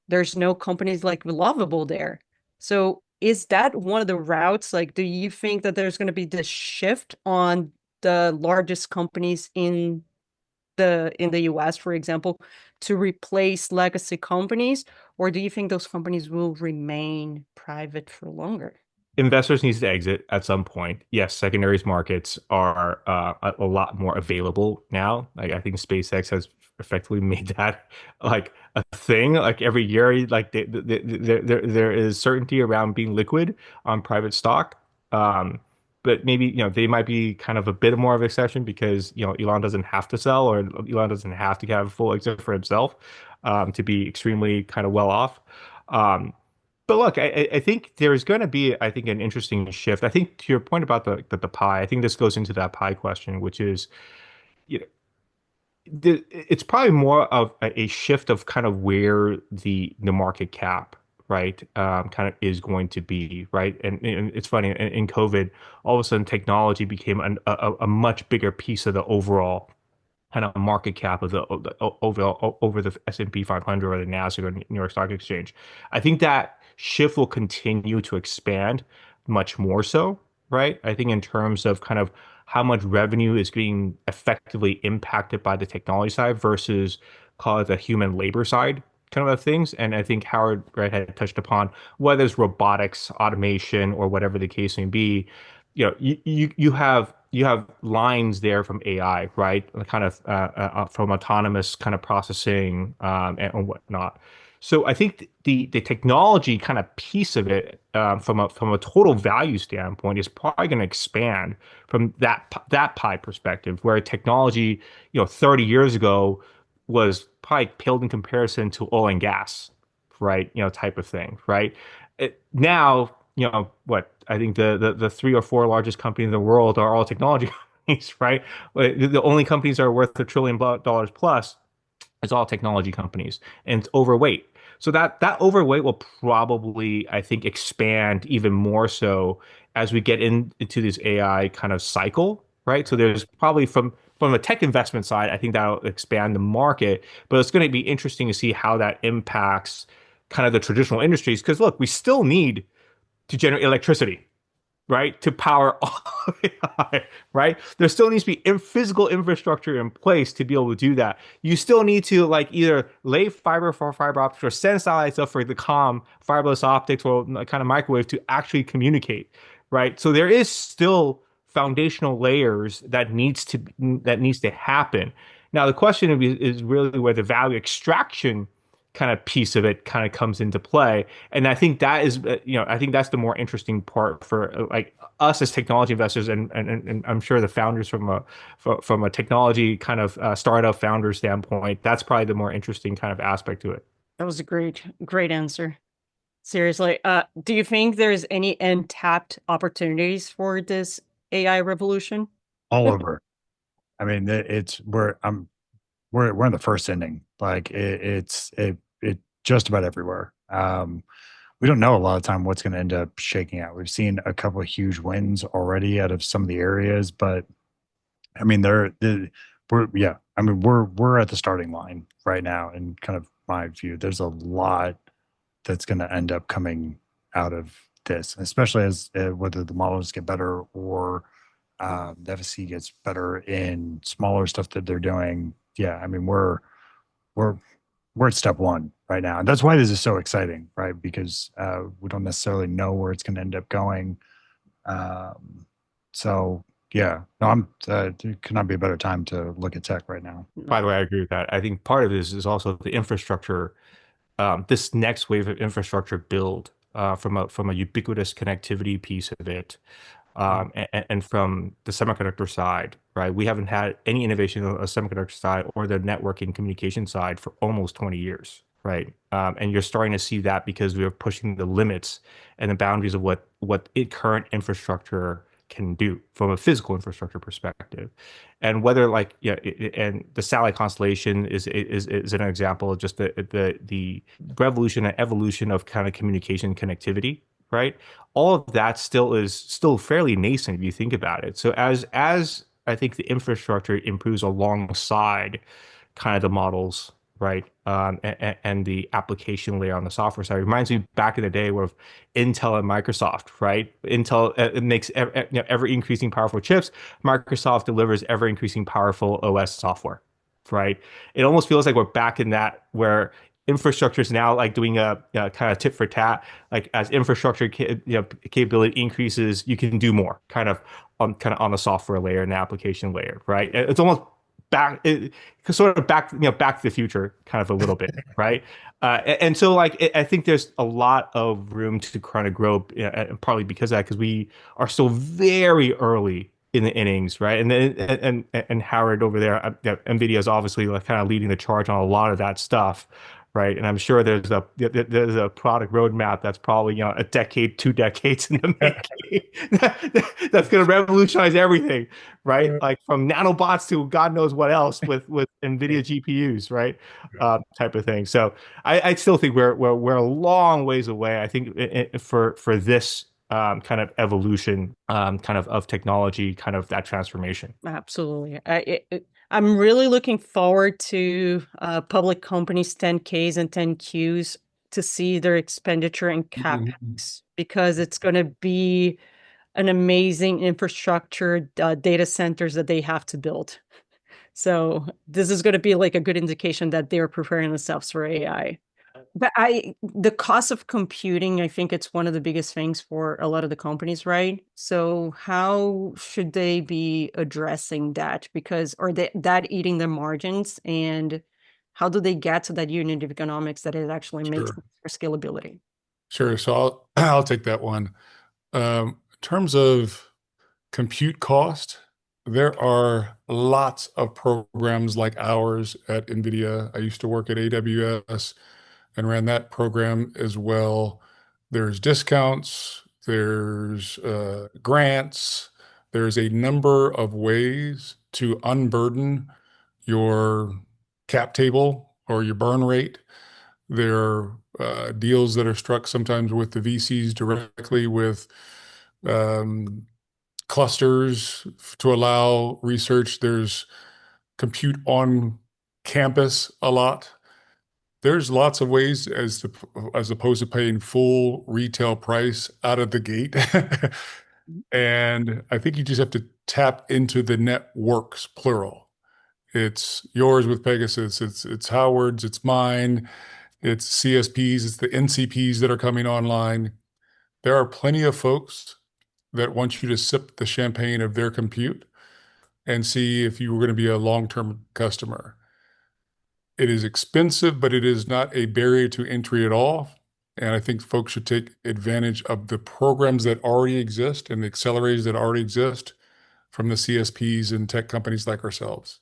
There's no companies like Lovable there. So is that one of the routes? Like, do you think that there's going to be this shift on the largest companies in the US, for example, to replace legacy companies? Or do you think those companies will remain private for longer? Investors needs to exit at some point. Yes, secondaries markets are a lot more available now. Like I think SpaceX has effectively made that like a thing. Like every year, like there is certainty around being liquid on private stock. But maybe they might be kind of a bit more of an exception because Elon doesn't have to sell or Elon doesn't have to have full exit for himself to be extremely kind of well off. But look, I think there's going to be, I think, an interesting shift. I think to your point about the pie, I think this goes into that pie question, which is, you know, it's probably more of a shift of kind of where the market cap, right, kind of is going to be, right? And it's funny, in COVID, all of a sudden technology became a much bigger piece of the overall kind of market cap of the over the S&P 500 or the Nasdaq or New York Stock Exchange. I think that shift will continue to expand much more so, right? I think in terms of kind of how much revenue is being effectively impacted by the technology side versus call it the human labor side kind of things. And I think Howard Wright had touched upon whether it's robotics, automation, or whatever the case may be. You have lines there from AI, right? Kind of from autonomous kind of processing and whatnot. So I think the technology kind of piece of it from a total value standpoint is probably going to expand from that pie perspective, where technology 30 years ago was probably paled in comparison to oil and gas, right? Type of thing, right? Now, what I think the three or four largest companies in the world are all technology companies, right? The only companies that are worth $1 trillion plus is all technology companies, and it's overweight. So that overweight will probably, I think, expand even more so as we get into this AI kind of cycle, right? So there's probably from a tech investment side, I think that'll expand the market, but it's going to be interesting to see how that impacts kind of the traditional industries. Because look, we still need to generate electricity, right, to power all of AI, right? There still needs to be physical infrastructure in place to be able to do that. You still need to like either lay fiber for fiber optics or send satellite stuff for the comm, fiberless optics, or kind of microwave to actually communicate, right? So there is still foundational layers that needs to happen. Now the question is really where the value extraction kind of piece of it kind of comes into play. And I think that is, I think that's the more interesting part for like us as technology investors, and I'm sure the founders from a technology kind of startup founder standpoint. That's probably the more interesting kind of aspect to it. That was a great answer. Seriously, do you think there's any untapped opportunities for this AI revolution? All over. I mean, it's we're in the first inning. Like it just about everywhere. We don't know a lot of time what's going to end up shaking out. We've seen a couple of huge wins already out of some of the areas, but I mean, we're yeah. I mean, we're at the starting line right now, and kind of my view. There's a lot that's going to end up coming out of this, especially as whether the models get better or the FSC gets better in smaller stuff that they're doing. Yeah, I mean, we're we're at step one right now, and that's why this is so exciting, right? Because we don't necessarily know where it's going to end up going. So yeah, no, there could not be a better time to look at tech right now. By the way, I agree with that. I think part of this is also the infrastructure, this next wave of infrastructure build from a ubiquitous connectivity piece of it, and from the semiconductor side, right? We haven't had any innovation on the semiconductor side or the networking communication side for almost 20 years, right? And you're starting to see that because we are pushing the limits and the boundaries of what current infrastructure can do from a physical infrastructure perspective. And whether like and the satellite constellation is an example of just the revolution and evolution of kind of communication connectivity, right? All of that is still fairly nascent if you think about it. So as I think the infrastructure improves alongside kind of the models, right, and the application layer on the software side, it reminds me back in the day with Intel and Microsoft, right? Intel it makes ever increasing powerful chips. Microsoft delivers ever increasing powerful OS software, right? It almost feels like we're back in that where infrastructure is now like doing a kind of tit for tat. Like as infrastructure capability increases, you can do more kind of on the software layer and the application layer, right? It's almost sort of back to the future kind of a little bit, right? And so like I think there's a lot of room to kind of grow, and partly because of that, because we are still very early in the innings, right? And then and Howard over there, NVIDIA is obviously like kind of leading the charge on a lot of that stuff, right? And I'm sure there's a product roadmap that's probably a decade, 2 decades in the making that's going to revolutionize everything, right? Like from nanobots to God knows what else with NVIDIA GPUs, right? Type of thing. So I still think we're a long ways away. I think for this kind of evolution, kind of technology, kind of that transformation. Absolutely. I'm really looking forward to public companies 10Ks and 10Qs to see their expenditure in CapEx because it's going to be an amazing infrastructure, data centers that they have to build. So this is going to be like a good indication that they're preparing themselves for AI. But the cost of computing, I think it's one of the biggest things for a lot of the companies, right? So how should they be addressing that? That eating their margins, and how do they get to that unit of economics that it actually makes Sure. for scalability? Sure. So I'll take that one. In terms of compute cost, there are lots of programs like ours at NVIDIA. I used to work at AWS and ran that program as well. There's discounts, there's grants, there's a number of ways to unburden your cap table or your burn rate. There are deals that are struck sometimes with the VCs directly with clusters to allow research. There's compute on campus a lot. There's lots of ways as opposed to paying full retail price out of the gate And I think you just have to tap into the networks, plural. It's yours with Pegasus. It's Howard's. It's mine. It's CSPs. It's the NCPs that are coming online. There are plenty of folks that want you to sip the champagne of their compute and see if you were going to be a long-term customer. It is expensive, but it is not a barrier to entry at all. And I think folks should take advantage of the programs that already exist and the accelerators that already exist from the CSPs and tech companies like ourselves.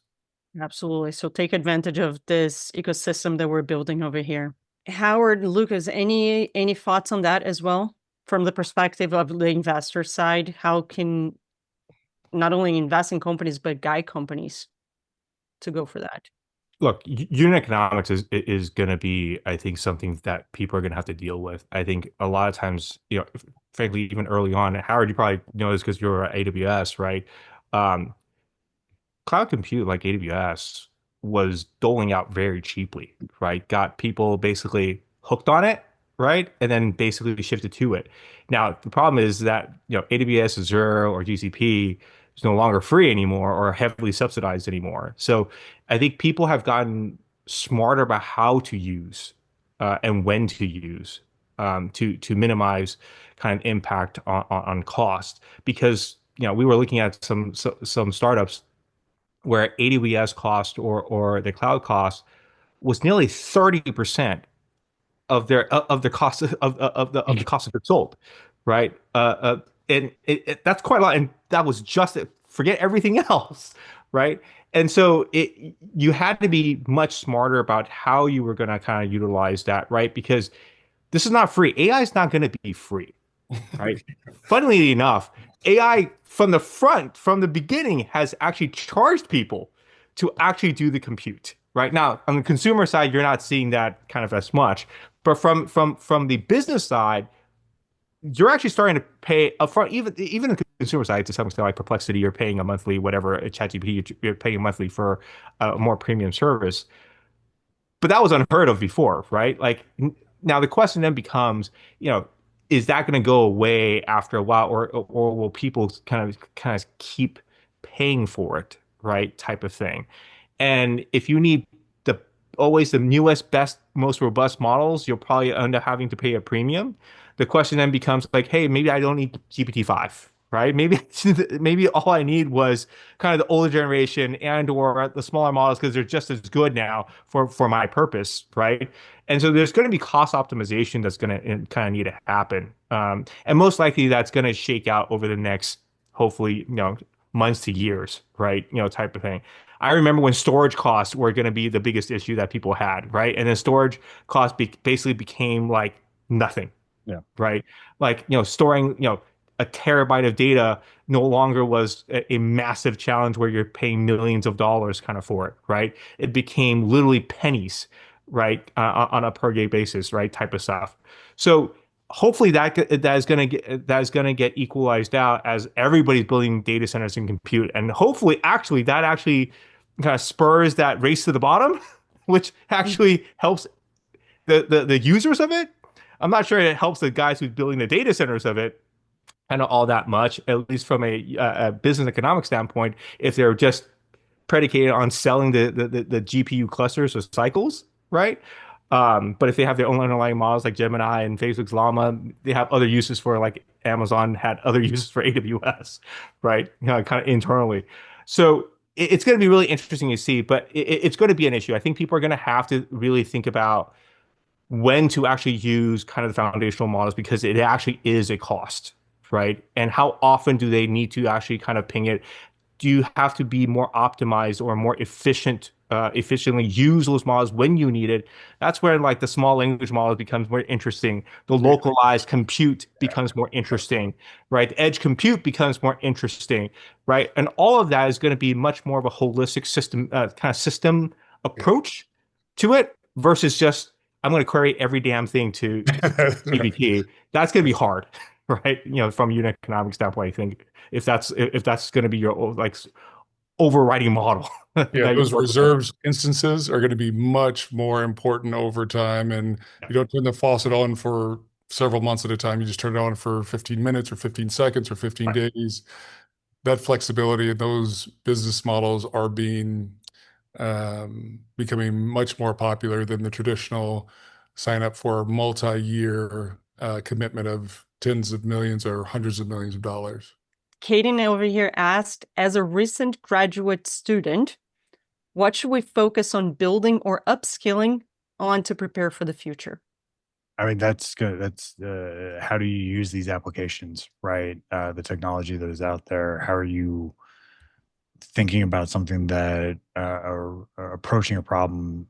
Absolutely. So take advantage of this ecosystem that we're building over here. Howard, Lucas, any thoughts on that as well? From the perspective of the investor side, how can not only invest in companies, but guide companies to go for that? Look, unit economics is going to be, I think, something that people are going to have to deal with. I think a lot of times, frankly, even early on, Howard, you probably know this because you're at AWS, right? Cloud compute like AWS was doling out very cheaply, right? Got people basically hooked on it, right? And then basically shifted to it. Now, the problem is that, AWS, Azure, or GCP is no longer free anymore or heavily subsidized anymore. So I think people have gotten smarter about how to use and when to use to minimize kind of impact on cost. Because, we were looking at some startups where AWS cost or the cloud cost was nearly 30% of the cost of the cost of goods sold, right? And that's quite a lot, and that was just it. Forget everything else, right? And so you had to be much smarter about how you were going to kind of utilize that, right? Because this is not free. AI is not going to be free, right? Funnily enough, AI from the beginning, has actually charged people to actually do the compute. Right now, on the consumer side, you're not seeing that kind of as much, but from the business side, you're actually starting to pay upfront. Even the consumer side, to some extent, like Perplexity, you're paying a monthly, whatever, ChatGPT, you're paying a monthly for a more premium service. But that was unheard of before, right? Like now, the question then becomes, is that going to go away after a while, or will people kind of keep paying for it, right? Type of thing. And if you need always the newest, best, most robust models, you'll probably end up having to pay a premium. The question then becomes like, hey, maybe I don't need GPT-5, right? Maybe all I need was kind of the older generation and or the smaller models because they're just as good now for my purpose, right? And so there's going to be cost optimization that's going to kind of need to happen. And most likely that's going to shake out over the next, hopefully, months to years, right? Type of thing. I remember when storage costs were going to be the biggest issue that people had, right? And then storage costs basically became like nothing. Yeah. Right. Like, storing, a terabyte of data no longer was a massive challenge where you're paying millions of dollars kind of for it. Right. It became literally pennies, right. On a per day basis, right. Type of stuff. So hopefully that is going to get equalized out as everybody's building data centers and compute. And hopefully that actually kind of spurs that race to the bottom, which actually helps the users of it. I'm not sure it helps the guys who's building the data centers of it kind of all that much, at least from a business economic standpoint, if they're just predicated on selling the GPU clusters or cycles, right? But if they have their own underlying models like Gemini and Facebook's Llama, they have other uses for, like Amazon had other uses for AWS, right? Kind of internally. So it's going to be really interesting to see, but it's going to be an issue. I think people are going to have to really think about when to actually use kind of the foundational models because it actually is a cost, right? And how often do they need to actually kind of ping it? Do you have to be more optimized or more efficiently use those models when you need it? That's where like the small language model becomes more interesting. The localized compute becomes more interesting, right? The edge compute becomes more interesting, right? And all of that is going to be much more of a holistic system, kind of system approach to it versus just I'm going to query every damn thing to GPT. That's going to be hard, right? From a unit economic standpoint, I think if that's going to be your like overriding model. Yeah, those reserves instances are going to be much more important over time, and you don't turn the faucet on for several months at a time. You just turn it on for 15 minutes or 15 seconds or 15 days. That flexibility and those business models are becoming much more popular than the traditional sign up for multi-year commitment of tens of millions or hundreds of millions of dollars. Kaden over here asked, as a recent graduate student, what should we focus on building or upskilling on to prepare for the future? I mean, that's good. That's how do you use these applications, right? The technology that is out there. How are you thinking about something that or approaching a problem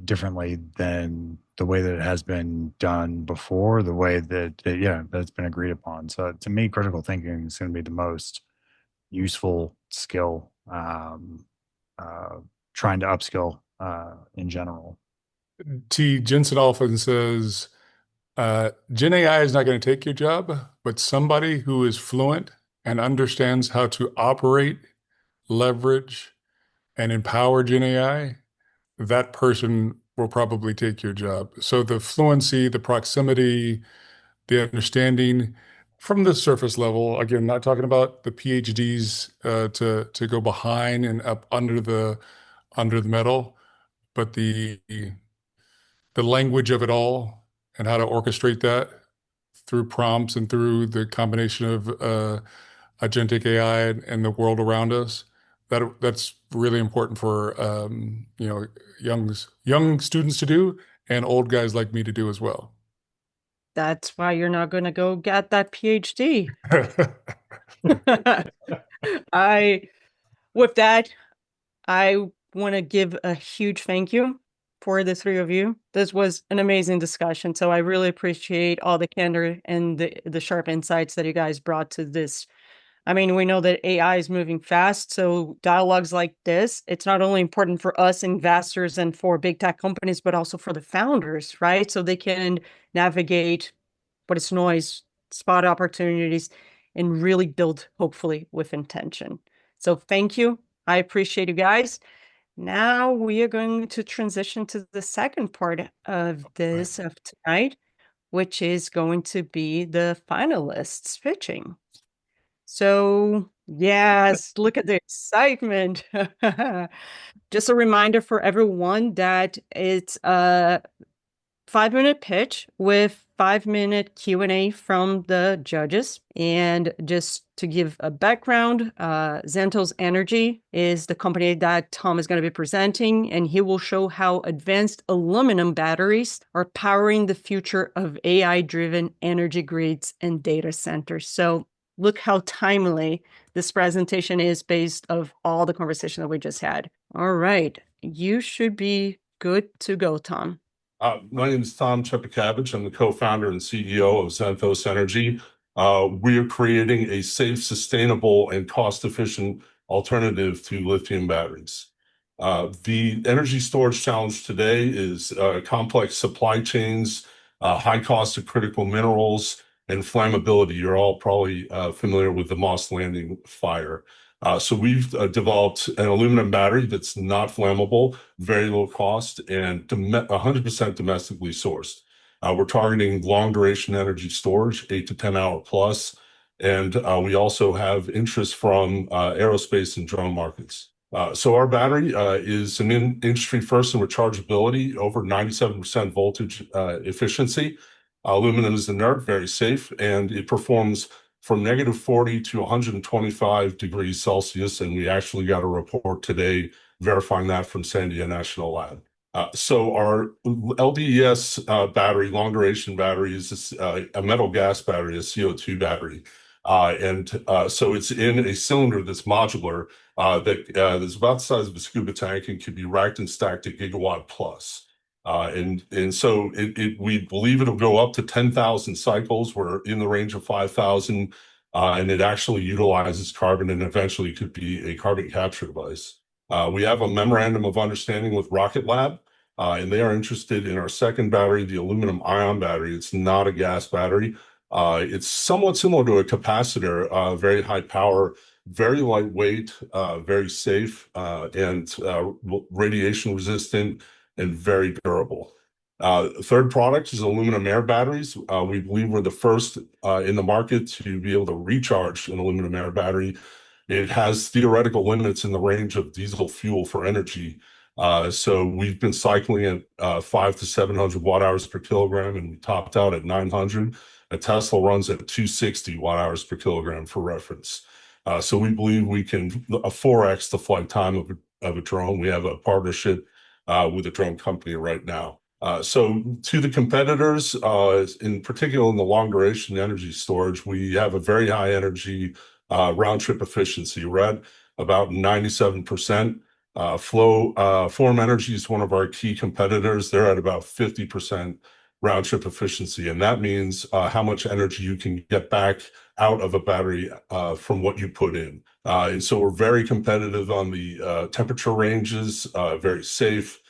differently than the way that it has been done before, the way that that's been agreed upon. So to me, critical thinking is going to be the most useful skill. Trying to upskill in general. Jensen often says, Gen AI is not going to take your job, but somebody who is fluent and understands how to operate, leverage, and empower Gen AI, that person will probably take your job. So the fluency, the proximity, the understanding from the surface level, again, not talking about the PhDs to go behind and up under the metal, but the language of it all and how to orchestrate that through prompts and through the combination of agentic AI and the world around us. That's really important for young students to do and old guys like me to do as well. That's why you're not going to go get that PhD. With that, I want to give a huge thank you for the three of you. This was an amazing discussion. So I really appreciate all the candor and the sharp insights that you guys brought to this. I mean, we know that AI is moving fast. So dialogues like this, it's not only important for us investors and for big tech companies, but also for the founders, right? So they can navigate what is noise, spot opportunities, and really build, hopefully, with intention. So thank you. I appreciate you guys. Now we are going to transition to the second part of this of tonight, which is going to be the finalists pitching. So yes, look at the excitement. Just a reminder for everyone that it's a 5-minute pitch with 5-minute Q&A from the judges. And just to give a background, Zenthos Energy is the company that Tom is going to be presenting, and he will show how advanced aluminum batteries are powering the future of AI-driven energy grids and data centers. So look how timely this presentation is based of all the conversation that we just had. All right, you should be good to go, Tom. My name is Tom Chepakavich. I'm the co-founder and CEO of Zenthos Energy. We are creating a safe, sustainable, and cost-efficient alternative to lithium batteries. The energy storage challenge today is complex supply chains, high cost of critical minerals, and flammability. You're all probably familiar with the Moss Landing fire. So we've developed an aluminum battery that's not flammable, very low cost, and 100% domestically sourced. We're targeting long duration energy storage, 8 to 10 hour plus. And we also have interest from aerospace and drone markets. So our battery is an industry first in rechargeability, over 97% voltage efficiency. Aluminum is inert, very safe, and it performs from -40 to 125 degrees Celsius. And we actually got a report today verifying that from Sandia National Lab. So our LDES battery, long duration battery, is a metal gas battery, a CO2 battery. So it's in a cylinder that's modular that's about the size of a scuba tank and can be racked and stacked at gigawatt plus. So we believe it'll go up to 10,000 cycles. We're in the range of 5,000, and it actually utilizes carbon and eventually could be a carbon capture device. We have a memorandum of understanding with Rocket Lab, and they are interested in our second battery, the aluminum ion battery. It's not a gas battery. It's somewhat similar to a capacitor, very high power, very lightweight, very safe, and radiation resistant, and very durable. Third product is aluminum air batteries. We believe we're the first in the market to be able to recharge an aluminum air battery. It has theoretical limits in the range of diesel fuel for energy. So we've been cycling at 500 to 700 watt hours per kilogram, and we topped out at 900. A Tesla runs at 260 watt hours per kilogram for reference. So we believe we can 4x the flight time of a drone. We have a partnership with a drone company right now. So to the competitors, in particular in the long duration energy storage, we have a very high energy round trip efficiency. We're at about 97%. Form Energy is one of our key competitors. They're at about 50% round trip efficiency. And that means how much energy you can get back out of a battery from what you put in. And so we're very competitive on the temperature ranges, very safe.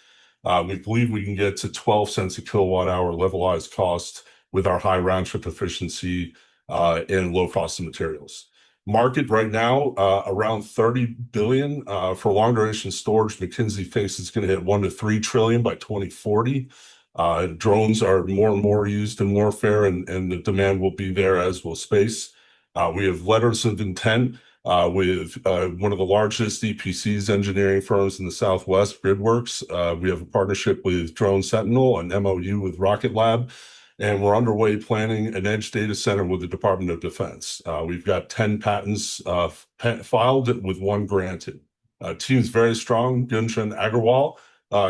We believe we can get to 12 cents a kilowatt hour levelized cost with our high round trip efficiency and low cost of materials. Market right now around 30 billion for long duration storage. McKinsey thinks it's going to hit 1 to 3 trillion by 2040. Drones are more and more used in warfare, and the demand will be there, as will space. We have letters of intent with one of the largest EPCs engineering firms in the Southwest, GridWorks. We have a partnership with Drone Sentinel, an MOU with Rocket Lab, and we're underway planning an edge data center with the Department of Defense. We've got 10 patents filed with 1 granted. Team's very strong. Gunjan Agarwal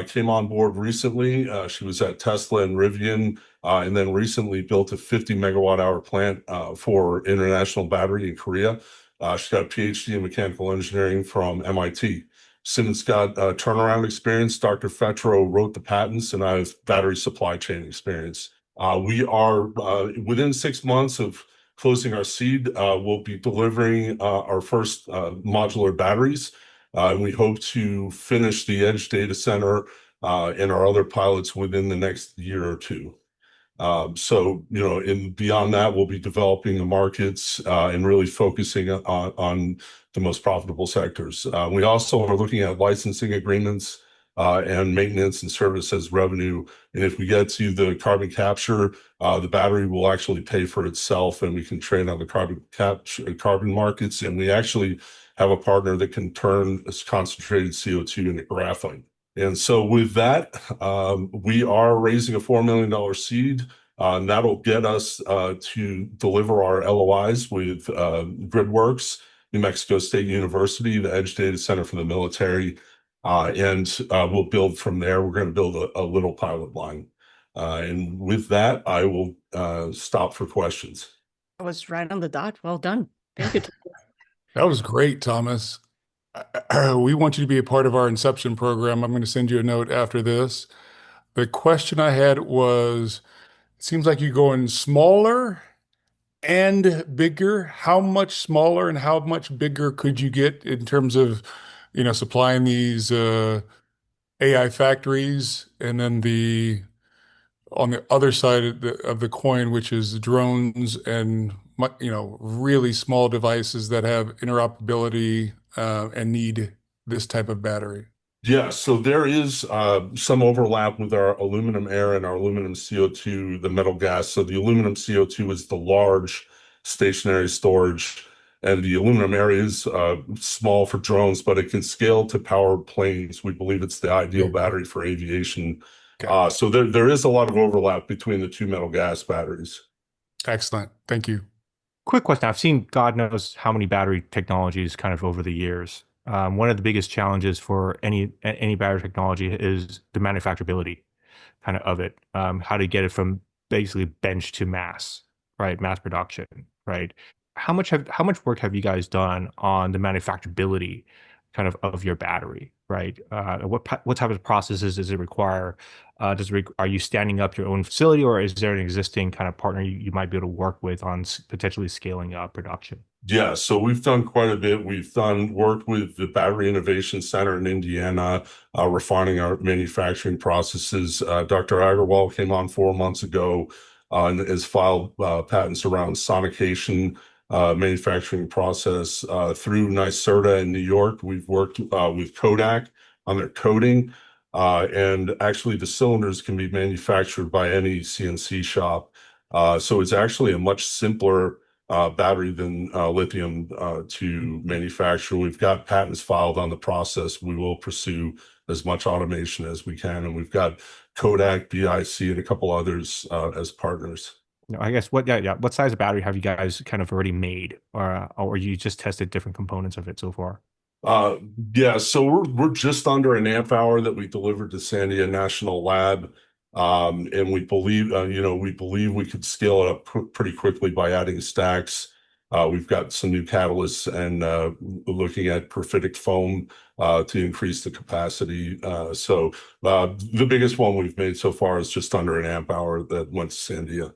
came on board recently. She was at Tesla and Rivian, and then recently built a 50 megawatt hour plant for International Battery in Korea. She's got a PhD in mechanical engineering from MIT. Since got turnaround experience, Dr. Fetro wrote the patents, and I have battery supply chain experience. We are within 6 months of closing our seed. We'll be delivering our first modular batteries. And we hope to finish the edge data center and our other pilots within the next year or two. So, beyond that, we'll be developing the markets and really focusing on the most profitable sectors. We also are looking at licensing agreements and maintenance and service as revenue. And if we get to the carbon capture, the battery will actually pay for itself, and we can trade on the carbon markets. And we actually have a partner that can turn this concentrated CO2 into graphite. And so with that, we are raising a $4 million seed. And that'll get us to deliver our LOIs with GridWorks, New Mexico State University, the Edge Data Center for the military, and we'll build from there. We're going to build a little pilot line. And with that, I will stop for questions. That was right on the dot. Well done. Thank you. That was great, Thomas. We want you to be a part of our Inception program. I'm going to send you a note after this. The question I had was, it seems like you're going smaller and bigger. How much smaller and how much bigger could you get in terms of, supplying these AI factories, and then on the other side of the coin, which is drones and really small devices that have interoperability and need this type of battery? Yeah, so there is some overlap with our aluminum air and our aluminum CO2, the metal gas. So the aluminum CO2 is the large stationary storage, and the aluminum air is small for drones, but it can scale to power planes. We believe it's the ideal battery for aviation. Okay. So there is a lot of overlap between the two metal gas batteries. Excellent. Thank you. Quick question. I've seen God knows how many battery technologies kind of over the years. One of the biggest challenges for any battery technology is the manufacturability kind of it. How to get it from basically bench to mass, right? Mass production, right? How much work have you guys done on the manufacturability kind of your battery, right? What type of processes does it require? Are you standing up your own facility, or is there an existing kind of partner you might be able to work with on potentially scaling up production? Yeah, so we've done quite a bit. We've worked with the Battery Innovation Center in Indiana, refining our manufacturing processes. Dr. Agarwal came on 4 months ago and has filed patents around sonication manufacturing process through NYSERDA in New York. We've worked with Kodak on their coating. And actually the cylinders can be manufactured by any CNC shop. So it's actually a much simpler battery than lithium to manufacture. We've got patents filed on the process. We will pursue as much automation as we can. And we've got Kodak, BIC, and a couple others as partners. I guess what size of battery have you guys kind of already made, or you just tested different components of it so far? Yeah, so we're just under an amp hour that we delivered to Sandia National Lab. And we believe, we could scale it up pretty quickly by adding stacks. We've got some new catalysts and looking at perfidic foam to increase the capacity. So the biggest one we've made so far is just under an amp hour that went to Sandia.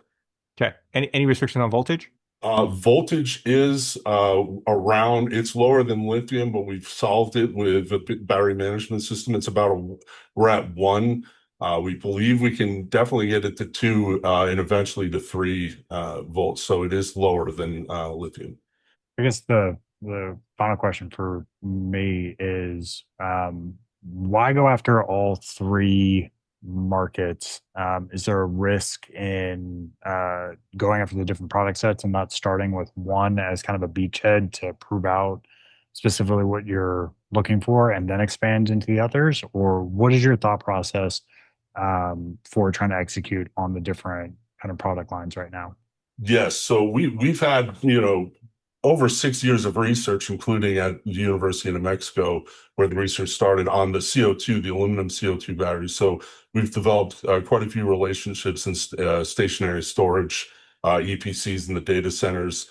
Okay. Any restriction on voltage? Voltage is around, it's lower than lithium, but we've solved it with a battery management system. It's we're at 1. We believe we can definitely get it to 2 and eventually to 3 volts. So it is lower than lithium. I guess the final question for me is, why go after all 3 markets? Is there a risk in going after the different product sets and not starting with one as kind of a beachhead to prove out specifically what you're looking for and then expand into the others? Or what is your thought process for trying to execute on the different kind of product lines right now? Yes, so we've had, over 6 years of research, including at the University of New Mexico, where the research started on the CO2, the aluminum CO2 batteries. So we've developed quite a few relationships in stationary storage, EPCs in the data centers.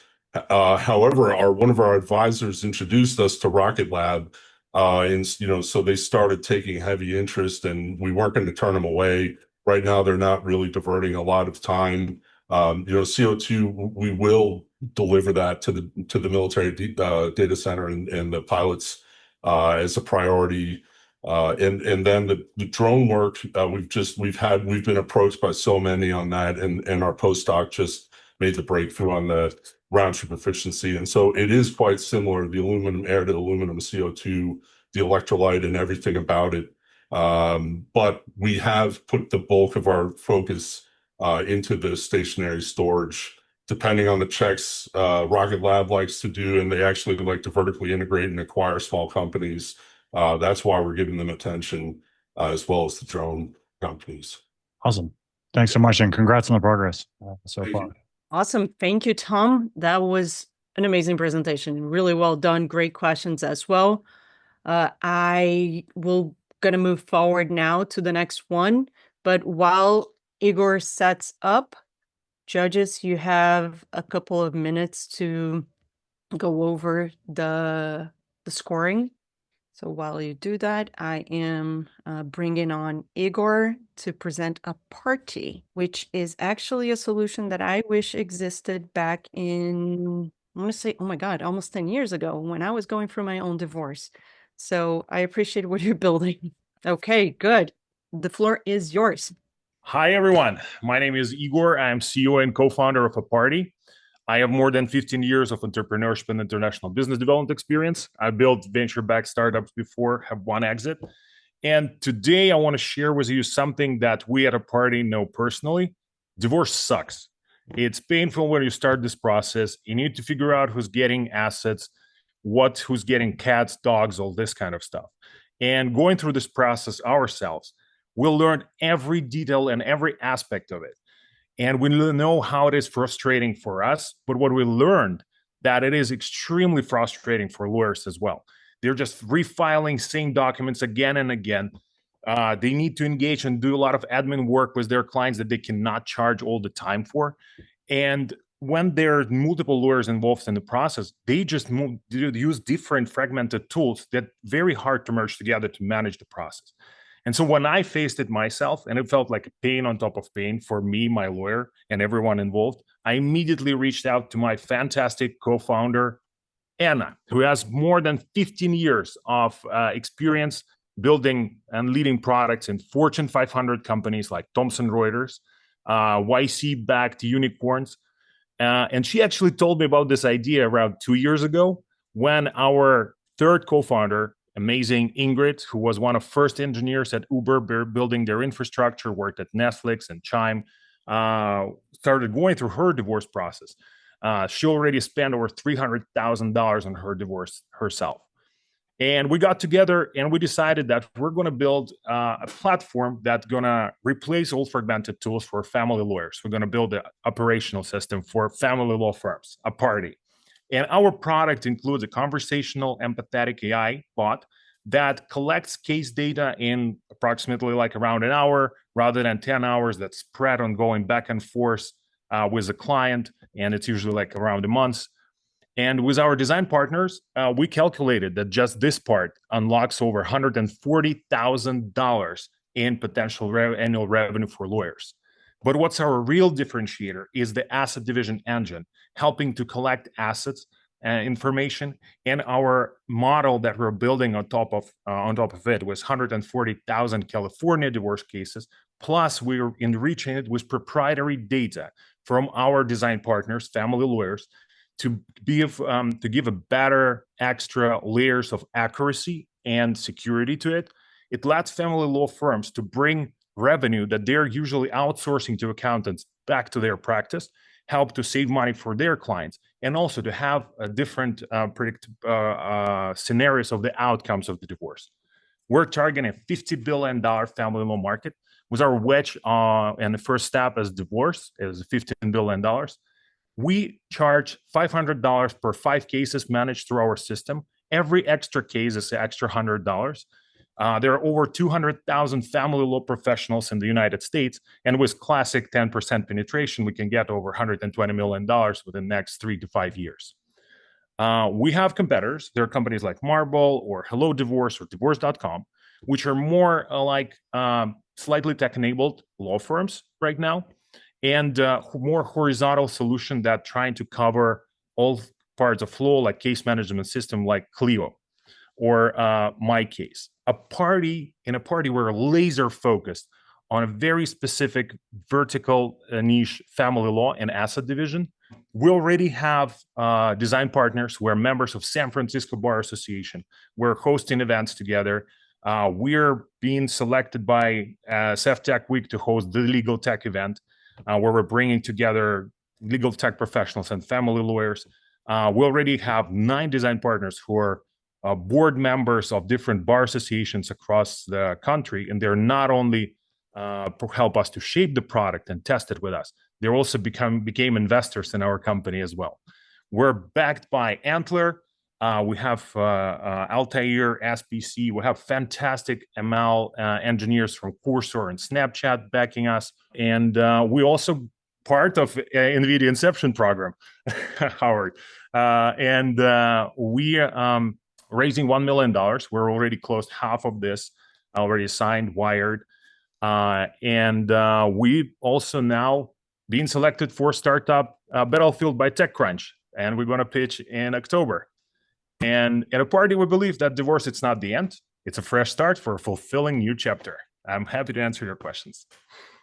However, one of our advisors introduced us to Rocket Lab, and so they started taking heavy interest, and we weren't going to turn them away. Right now, they're not really diverting a lot of time. CO2, we will deliver that to the military data center and the pilots as a priority. And then the drone work, we've been approached by so many on that, and our postdoc just made the breakthrough on the round trip efficiency. And so it is quite similar, the aluminum air to aluminum CO2, the electrolyte and everything about it. But we have put the bulk of our focus into the stationary storage, depending on the checks Rocket Lab likes to do, and they actually like to vertically integrate and acquire small companies. That's why we're giving them attention, as well as the drone companies. Awesome. Thanks so much, and congrats on the progress so Thank far. you. Awesome. Thank you, Tom. That was an amazing presentation. Really well done. Great questions as well. I will gonna move forward now to the next one. But while Igor sets up, judges, you have a couple of minutes to go over the scoring. So while you do that, I am bringing on Igor to present Aparti, which is actually a solution that I wish existed back in, I'm going to say, oh my God, almost 10 years ago when I was going through my own divorce. So I appreciate what you're building. Okay, good. The floor is yours. Hi, everyone. My name is Igor. I'm CEO and co-founder of Aparti. I have more than 15 years of entrepreneurship and international business development experience. I built venture-backed startups before, have one exit. And today I want to share with you something that we at Aparti know personally. Divorce sucks. It's painful when you start this process. You need to figure out who's getting assets, who's getting cats, dogs, all this kind of stuff. And going through this process ourselves, we'll learn every detail and every aspect of it. And we know how it is frustrating for us, but what we learned that it is extremely frustrating for lawyers as well. They're just refiling same documents again and again. They need to engage and do a lot of admin work with their clients that they cannot charge all the time for. And when there are multiple lawyers involved in the process, they just use different fragmented tools that are very hard to merge together to manage the process. And so when I faced it myself, and it felt like a pain on top of pain for me, my lawyer, and everyone involved, I immediately reached out to my fantastic co-founder, Anna, who has more than 15 years of experience building and leading products in Fortune 500 companies like Thomson Reuters, YC-backed unicorns. And she actually told me about this idea around 2 years ago when our third co-founder amazing Ingrid, who was one of first engineers at Uber, building their infrastructure, worked at Netflix and Chime, started going through her divorce process. She already spent over $300,000 on her divorce herself. And we got together and we decided that we're going to build a platform that's going to replace old fragmented tools for family lawyers. We're going to build an operational system for family law firms, Aparti. And our product includes a conversational empathetic AI bot that collects case data in approximately like around an hour rather than 10 hours that's spread on going back and forth with a client. And it's usually like around a month. And with our design partners, we calculated that just this part unlocks over $140,000 in potential annual revenue for lawyers. But what's our real differentiator is the asset division engine, helping to collect assets information, and our model that we're building on top of it was 140,000 California divorce cases. Plus, we're enriching it with proprietary data from our design partners, family lawyers, to give a better extra layers of accuracy and security to it. It lets family law firms to bring revenue that they're usually outsourcing to accountants back to their practice, help to save money for their clients, and also to have a different scenarios of the outcomes of the divorce. We're targeting a $50 billion family law market with our wedge and the first step as divorce is $15 billion. We charge $500 per 5 cases managed through our system. Every extra case is an extra $100. There are over 200,000 family law professionals in the United States, and with classic 10% penetration, we can get over $120 million within the next 3 to 5 years. We have competitors. There are companies like Marble or Hello Divorce or Divorce.com, which are more like slightly tech-enabled law firms right now, and more horizontal solution that trying to cover all parts of law, like case management system like Clio or My Case. In Aparti, we're laser focused on a very specific vertical niche family law and asset division. We already have design partners. We're members of San Francisco Bar Association. We're hosting events together. We're being selected by CEF Tech Week to host the Legal Tech event, where we're bringing together legal tech professionals and family lawyers. We already have 9 design partners who are board members of different bar associations across the country, and they're not only help us to shape the product and test it with us, they also became investors in our company as well. We're backed by Antler. We have Altair, SBC. We have fantastic ML engineers from Cursor and Snapchat backing us. And we also part of NVIDIA Inception program, Howard. We raising $1 million. We're already closed half of this, already signed, wired. We also now being selected for startup Battlefield by TechCrunch. And we're going to pitch in October. And at Aparti, we believe that divorce, it's not the end. It's a fresh start for a fulfilling new chapter. I'm happy to answer your questions.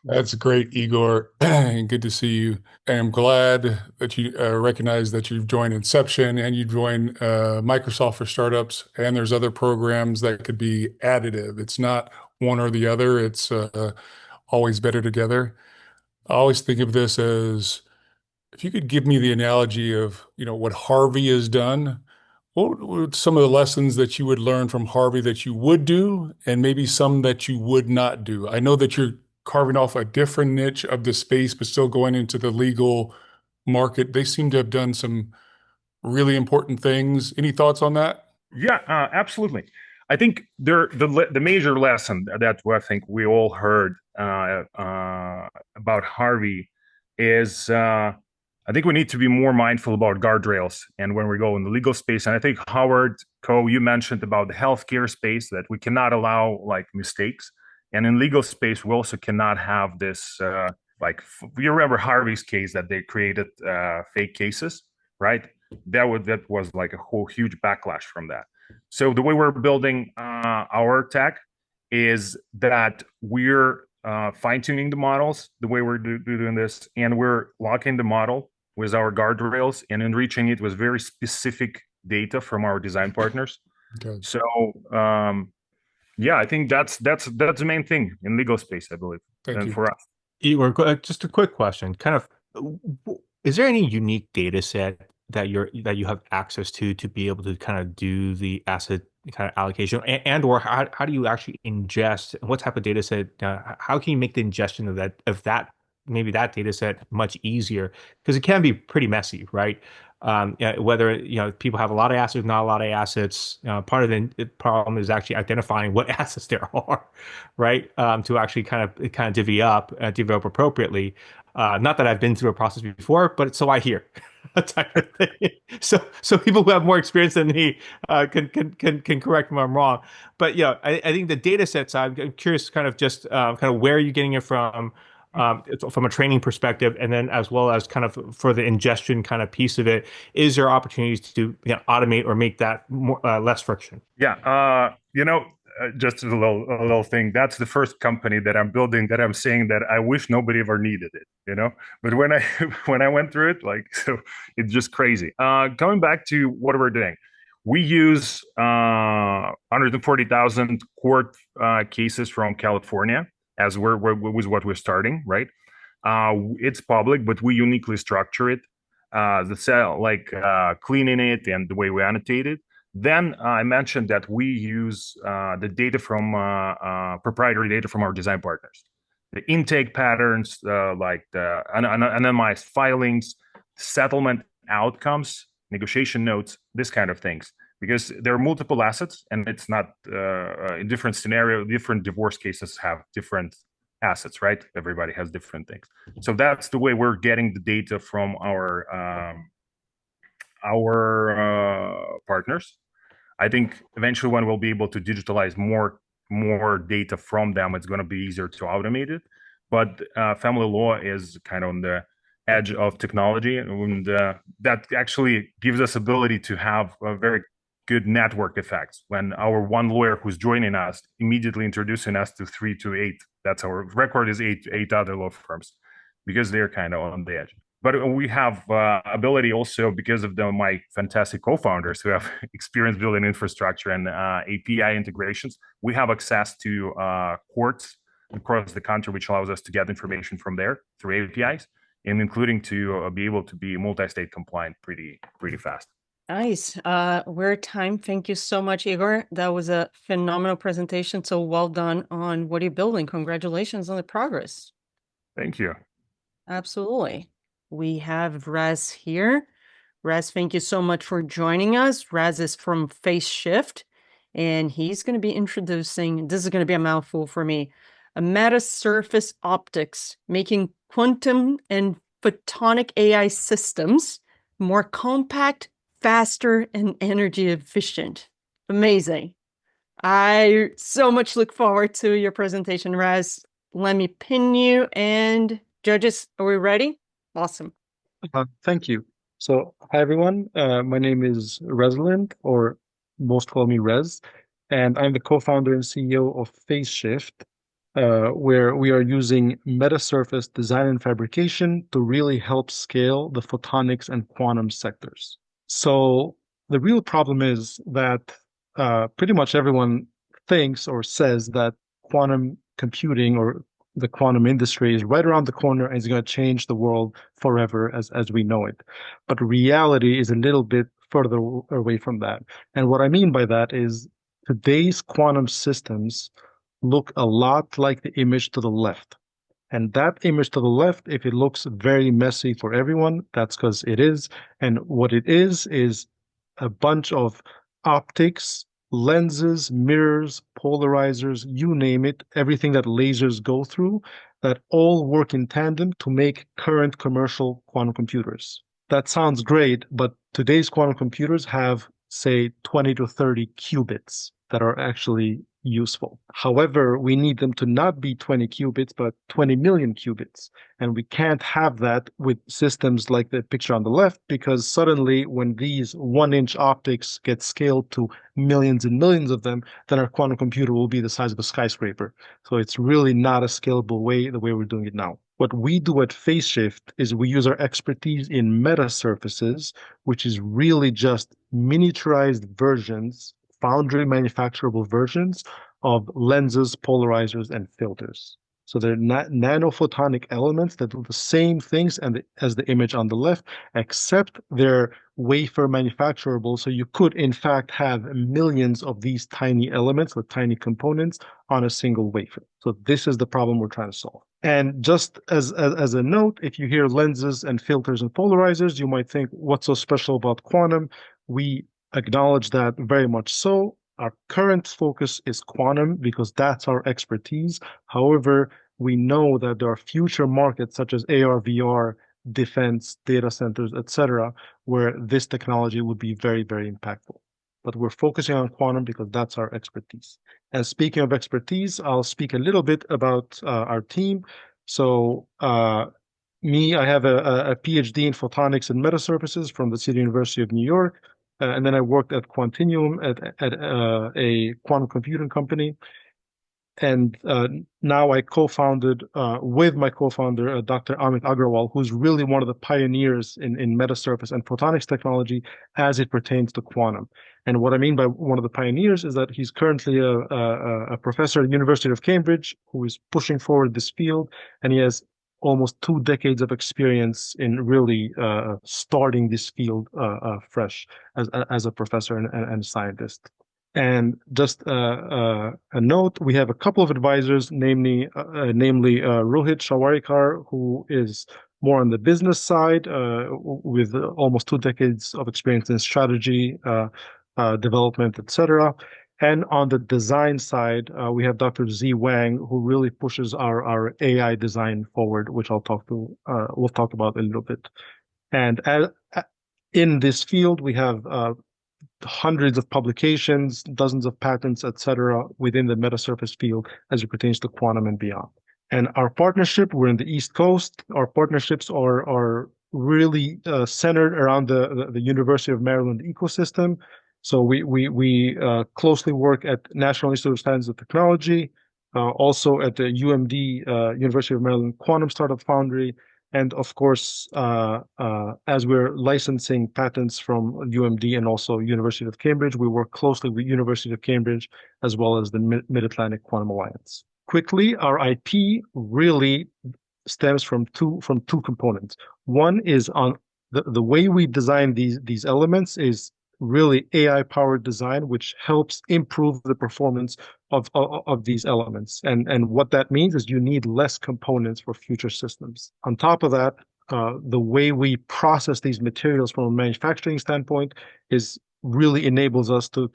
That's great, Igor. Good to see you. And I'm glad that you recognize that you've joined Inception and you joined Microsoft for Startups. And there's other programs that could be additive. It's not one or the other. It's always better together. I always think of this as, if you could give me the analogy of, what Harvey has done, what would some of the lessons that you would learn from Harvey that you would do, and maybe some that you would not do? I know that you're carving off a different niche of the space, but still going into the legal market. They seem to have done some really important things. Any thoughts on that? Yeah, absolutely. I think the major lesson that I think we all heard about Harvey is I think we need to be more mindful about guardrails and when we go in the legal space. And I think Howard, Ko, you mentioned about the healthcare space that we cannot allow mistakes. And in legal space, we also cannot have this, you remember Harvey's case that they created fake cases, right? That was like a whole huge backlash from that. So the way we're building our tech is that we're fine-tuning the models, the way we're doing this, and we're locking the model with our guardrails and enriching it with very specific data from our design partners. Okay. So yeah, I think that's the main thing in legal space, I believe, Thank and you. for us. Igor, just a quick question. Kind of, is there any unique data set that you have access to be able to kind of do the asset kind of allocation, and or how do you actually ingest? What type of data set? How can you make the ingestion of that maybe that data set much easier? Because it can be pretty messy, right? Yeah, whether people have a lot of assets, not a lot of assets. Part of the problem is actually identifying what assets there are, right? To actually kind of divvy up appropriately. Not that I've been through a process before, but so I hear type of thing. So people who have more experience than me can correct me if I'm wrong. But yeah, I think the data sets. I'm curious, kind of just kind of where are you getting it from a training perspective, and then as well as kind of for the ingestion kind of piece of it. Is there opportunities to automate or make that more less friction? Yeah, just a little thing. That's the first company that I'm building that I'm saying that I wish nobody ever needed it, But when I when I went through it, so it's just crazy. Going back to what we're doing, we use 140,000 court cases from California as was what we're starting, right? It's public, but we uniquely structure it, the cell cleaning it and the way we annotate it. Then I mentioned that we use the data from proprietary data from our design partners, the intake patterns, like the anonymized filings, settlement outcomes, negotiation notes, this kind of things. Because there are multiple assets, and it's not in different scenario. Different divorce cases have different assets, right? Everybody has different things. So that's the way we're getting the data from our partners. I think eventually when we'll be able to digitalize more data from them, it's going to be easier to automate it. But family law is kind of on the edge of technology, and that actually gives us ability to have a very good network effects. When our one lawyer who's joining us immediately introducing us to 3 to 8, that's our record is eight other law firms, because they're kind of on the edge. But we have ability also because of my fantastic co-founders who have experience building infrastructure and API integrations. We have access to courts across the country, which allows us to get information from there through APIs, and including to be able to be multi-state compliant pretty fast. Nice. We're at time. Thank you so much, Igor. That was a phenomenal presentation. So well done on what you're building. Congratulations on the progress. Thank you. Absolutely. We have Raz here. Raz, thank you so much for joining us. Raz is from Phaseshift, and he's going to be introducing, this is going to be a mouthful for me, a meta-surface optics, making quantum and photonic AI systems more compact, faster, and energy efficient. Amazing. I so much look forward to your presentation, Raz. Let me pin you, and judges, are we ready? Awesome. Thank you. So, hi everyone. My name is Resland, or most call me Rez, and I'm the co-founder and CEO of Phaseshift, where we are using meta-surface design and fabrication to really help scale the photonics and quantum sectors. So the real problem is that pretty much everyone thinks or says that quantum computing or the quantum industry is right around the corner and is going to change the world forever as we know it. But reality is a little bit further away from that. And what I mean by that is today's quantum systems look a lot like the image to the left. And that image to the left, if it looks very messy for everyone, that's because it is. And what it is a bunch of optics, lenses, mirrors, polarizers, you name it, everything that lasers go through, that all work in tandem to make current commercial quantum computers. That sounds great, but today's quantum computers have, say, 20 to 30 qubits that are actually useful. However, we need them to not be 20 qubits, but 20 million qubits. And we can't have that with systems like the picture on the left, because suddenly when these 1-inch optics get scaled to millions and millions of them, then our quantum computer will be the size of a skyscraper. So it's really not a scalable way, the way we're doing it now. What we do at Phaseshift is we use our expertise in meta surfaces, which is really just miniaturized versions foundry manufacturable versions of lenses, polarizers, and filters. So they're nanophotonic elements that do the same things as the image on the left, except they're wafer manufacturable. So you could, in fact, have millions of these tiny elements with tiny components on a single wafer. So this is the problem we're trying to solve. And just as a note, if you hear lenses and filters and polarizers, you might think, what's so special about quantum? We acknowledge that very much so. Our current focus is quantum because that's our expertise. However, we know that there are future markets such as AR, VR, defense, data centers, etc., where this technology would be very, very impactful. But we're focusing on quantum because that's our expertise. And speaking of expertise, I'll speak a little bit about our team. So I have a PhD in photonics and metasurfaces from the City University of New York. And then I worked at Quantinuum at a quantum computing company. And now I co-founded with my co-founder, Dr. Amit Agrawal, who's really one of the pioneers in metasurface and photonics technology as it pertains to quantum. And what I mean by one of the pioneers is that he's currently a professor at the University of Cambridge who is pushing forward this field, and he has almost 2 decades of experience in really starting this field fresh as a professor and scientist. And just a note, we have a couple of advisors, namely Rohit Shawarikar, who is more on the business side with almost 2 decades of experience in strategy, development, etc. And on the design side, we have Dr. Z Wang, who really pushes our AI design forward, which we'll talk about a little bit. And in this field, we have hundreds of publications, dozens of patents, etc., within the metasurface field as it pertains to quantum and beyond. And our partnership, we're in the East Coast. Our partnerships are really centered around the University of Maryland ecosystem. So we closely work at National Institute of Science and Technology, also at the UMD, University of Maryland Quantum Startup Foundry, and of course, as we're licensing patents from UMD and also University of Cambridge, we work closely with University of Cambridge as well as the Mid-Atlantic Quantum Alliance. Quickly, our IP really stems from two components. One is on the way we design these elements is really AI-powered design, which helps improve the performance of these elements. And what that means is you need less components for future systems. On top of that, the way we process these materials from a manufacturing standpoint is really enables us to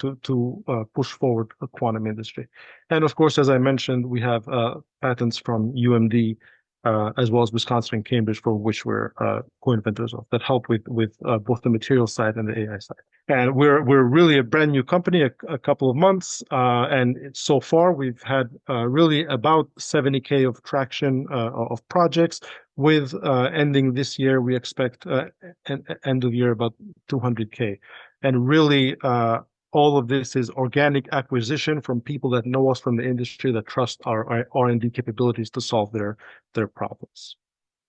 push forward a quantum industry. And of course, as I mentioned, we have patents from UMD as well as Wisconsin and Cambridge, for which we're co-inventors of, that help with both the material side and the AI side. And we're really a brand new company, a couple of months, and so far we've had really about 70K of traction of projects. With ending this year, we expect end of year about 200K, and really. All of this is organic acquisition from people that know us from the industry, that trust our R&D capabilities to solve their problems.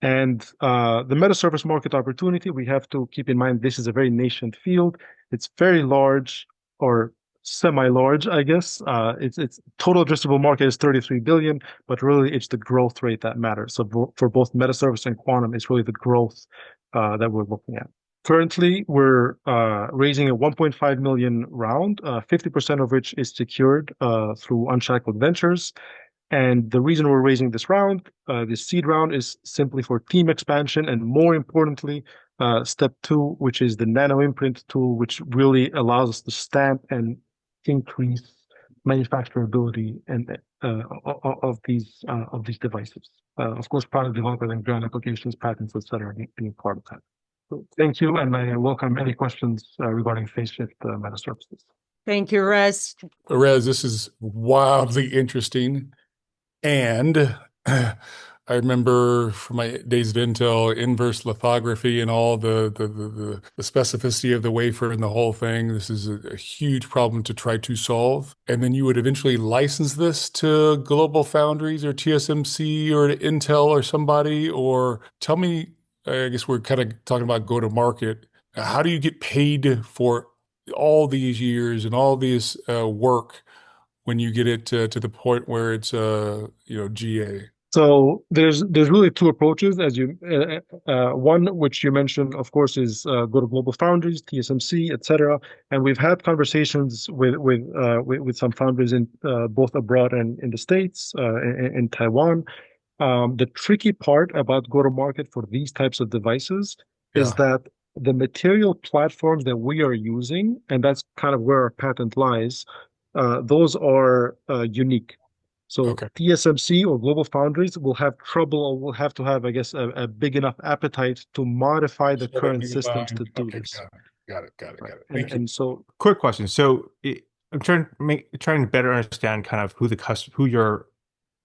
And the metasurface market opportunity, we have to keep in mind, this is a very nascent field. It's very large, or semi-large, I guess. Its total addressable market is 33 billion, but really it's the growth rate that matters. So for both metasurface and quantum, it's really the growth that we're looking at. Currently, we're raising a 1.5 million round, 50% of which is secured through Unshackled Ventures. And the reason we're raising this round, this seed round, is simply for team expansion, and more importantly, step 2, which is the nano imprint tool, which really allows us to stamp and increase manufacturability and of these devices. Of course, product development and ground applications, patents, etc., being part of that. So thank you, and I welcome any questions regarding Phaseshift metasurfaces. Thank you, Rez. Rez, this is wildly interesting. And I remember from my days at Intel, inverse lithography and all the specificity of the wafer and the whole thing. This is a huge problem to try to solve. And then you would eventually license this to Global Foundries or TSMC or to Intel or somebody, or tell me, I guess we're kind of talking about go-to-market. How do you get paid for all these years and all this work when you get it to the point where it's GA? So there's really two approaches, as you one which you mentioned, of course, is go to global foundries, TSMC, etc. And we've had conversations with some foundries in both abroad and in the States, in Taiwan. The tricky part about go to market for these types of devices is that the material platforms that we are using, and that's kind of where our patent lies, those are unique. So TSMC or Global Foundries will have trouble, or will have to have, I guess, a big enough appetite to modify the current systems to do this. Got it. Right. And so, quick question. So I'm trying to better understand kind of who your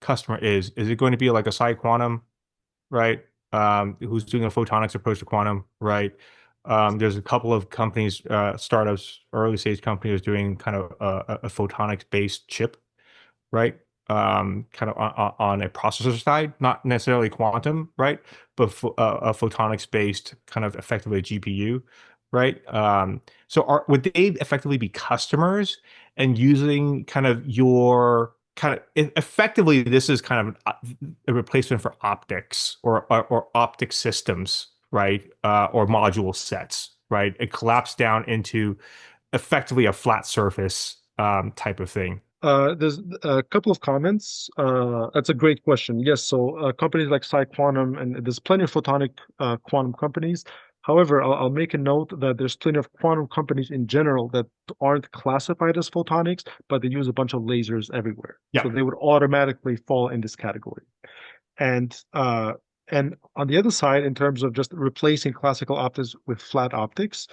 customer is. Is it going to be like a PsiQuantum, right? Who's doing a photonics approach to quantum, right? There's a couple of companies, startups, early stage companies doing kind of a photonics based chip, right? Kind of on a processor side, not necessarily quantum, right? But a photonics based kind of effectively GPU, right? So would they effectively be customers and using kind of your effectively, this is kind of a replacement for optics or optic systems, right? Or module sets, right? It collapsed down into effectively a flat surface type of thing. There's a couple of comments. That's a great question. Yes, so companies like PsiQuantum, and there's plenty of photonic quantum companies. However, I'll make a note that there's plenty of quantum companies in general that aren't classified as photonics, but they use a bunch of lasers everywhere. Yeah. So they would automatically fall in this category. And on the other side, in terms of just replacing classical optics with flat optics,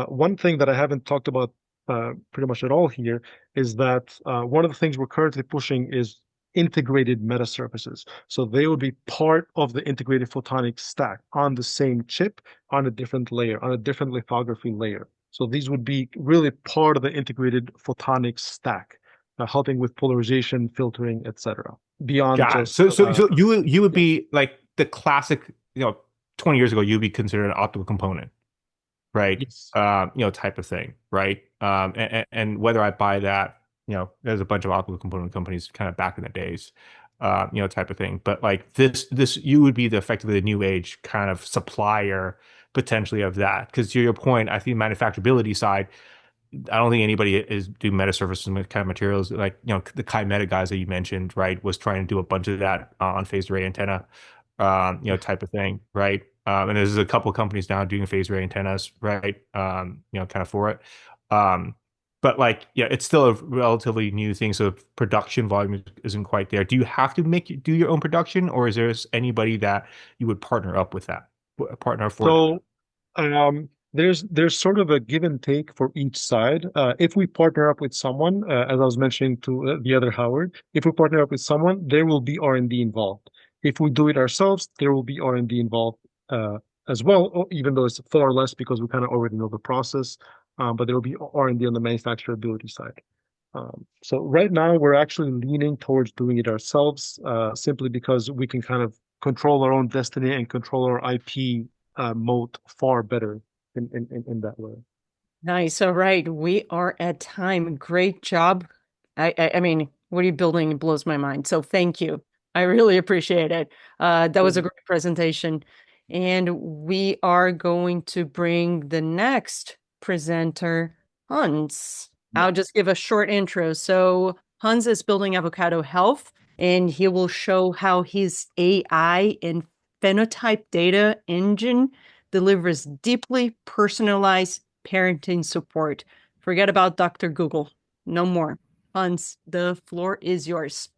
one thing that I haven't talked about pretty much at all here is that one of the things we're currently pushing is integrated metasurfaces. So they will be part of the integrated photonic stack on the same chip, on a different layer, on a different lithography layer. So these would be really part of the integrated photonic stack, helping with polarization, filtering, etc. Beyond just so you would be like the classic, 20 years ago, you'd be considered an optical component, right? Yes. Type of thing, right? And whether I buy that, there's a bunch of optical component companies kind of back in the days, type of thing. But like this, you would be effectively the new age kind of supplier potentially of that. Because to your point, I think manufacturability side, I don't think anybody is doing metasurface kind of materials like, the Chi-Meta guys that you mentioned, right, was trying to do a bunch of that on phased array antenna, type of thing, right? And there's a couple of companies now doing phased array antennas, right? Kind of for it. But like, it's still a relatively new thing. So production volume isn't quite there. Do you have to do your own production, or is there anybody that you would partner up with partner for? So, there's sort of a give and take for each side. If we partner up with someone, as I was mentioning to the other Howard, if we partner up with someone, there will be R&D involved. If we do it ourselves, there will be R&D involved as well, even though it's far less because we kind of already know the process. But there will be R&D on the manufacturability side. So right now, we're actually leaning towards doing it ourselves, simply because we can kind of control our own destiny and control our IP moat far better in that way. Nice. All right. We are at time. Great job. I mean, what are you building? It blows my mind. So thank you. I really appreciate it. That was a great presentation. And we are going to bring the next presenter, Hans. I'll just give a short intro. So Hans is building Avocado Health, and he will show how his AI and phenotype data engine delivers deeply personalized parenting support. Forget about Dr. Google. No more. Hans, the floor is yours.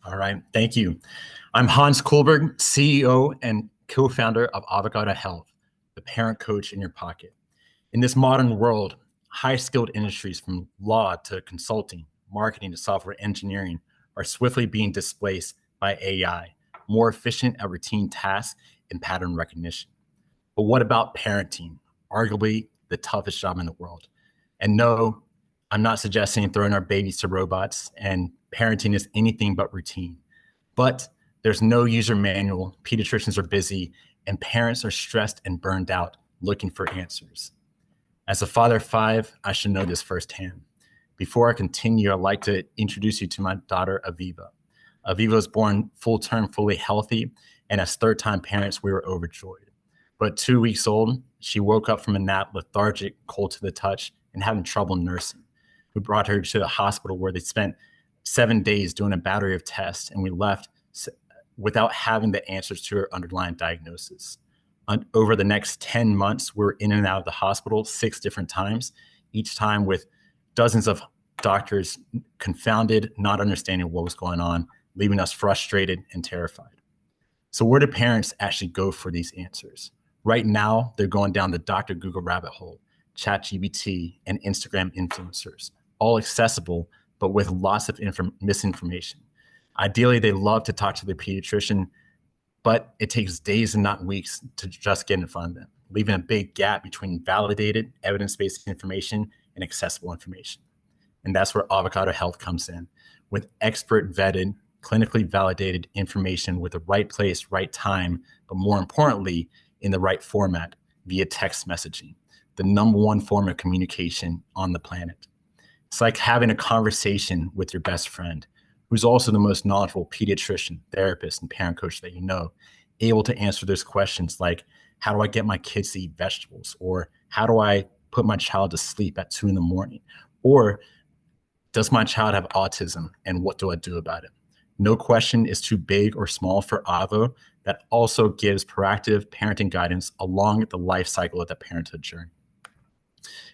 All right. Thank you. I'm Hans Kohlberg, CEO and co-founder of Avocado Health, the parent coach in your pocket. In this modern world, high-skilled industries from law to consulting, marketing to software engineering are swiftly being displaced by AI, more efficient at routine tasks and pattern recognition. But what about parenting? Arguably the toughest job in the world. And no, I'm not suggesting throwing our babies to robots, and parenting is anything but routine. But there's no user manual, pediatricians are busy, and parents are stressed and burned out looking for answers. As a father of 5, I should know this firsthand. Before I continue, I'd like to introduce you to my daughter, Aviva. Aviva was born full term, fully healthy, and as third-time parents, we were overjoyed. But 2 weeks old, she woke up from a nap, lethargic, cold to the touch, and having trouble nursing. We brought her to the hospital where they spent 7 days doing a battery of tests, and we left without having the answers to her underlying diagnosis. Over the next 10 months, we were in and out of the hospital 6 different times, each time with dozens of doctors confounded, not understanding what was going on, leaving us frustrated and terrified. So where do parents actually go for these answers? Right now, they're going down the Dr. Google rabbit hole, ChatGPT, and Instagram influencers, all accessible, but with lots of misinformation. Ideally, they love to talk to their pediatrician, but it takes days and not weeks to just get in front of them, leaving a big gap between validated, evidence-based information and accessible information. And that's where Avocado Health comes in, with expert vetted, clinically validated information with the right place, right time, but more importantly, in the right format via text messaging, the #1 form of communication on the planet. It's like having a conversation with your best friend, who's also the most knowledgeable pediatrician, therapist, and parent coach that you know, able to answer those questions like, how do I get my kids to eat vegetables? Or how do I put my child to sleep at 2 a.m? Or does my child have autism and what do I do about it? No question is too big or small for Avo that also gives proactive parenting guidance along the life cycle of the parenthood journey.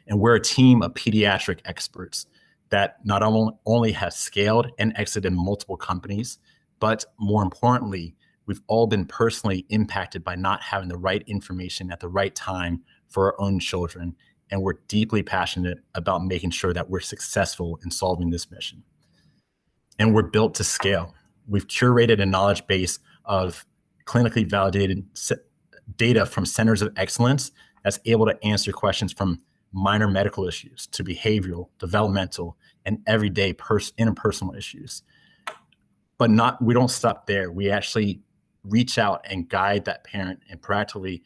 And we're a team of pediatric experts that not only has scaled and exited multiple companies, but more importantly, we've all been personally impacted by not having the right information at the right time for our own children. And we're deeply passionate about making sure that we're successful in solving this mission. And we're built to scale. We've curated a knowledge base of clinically validated data from centers of excellence that's able to answer questions from minor medical issues to behavioral, developmental, and everyday interpersonal issues. But we don't stop there. We actually reach out and guide that parent and proactively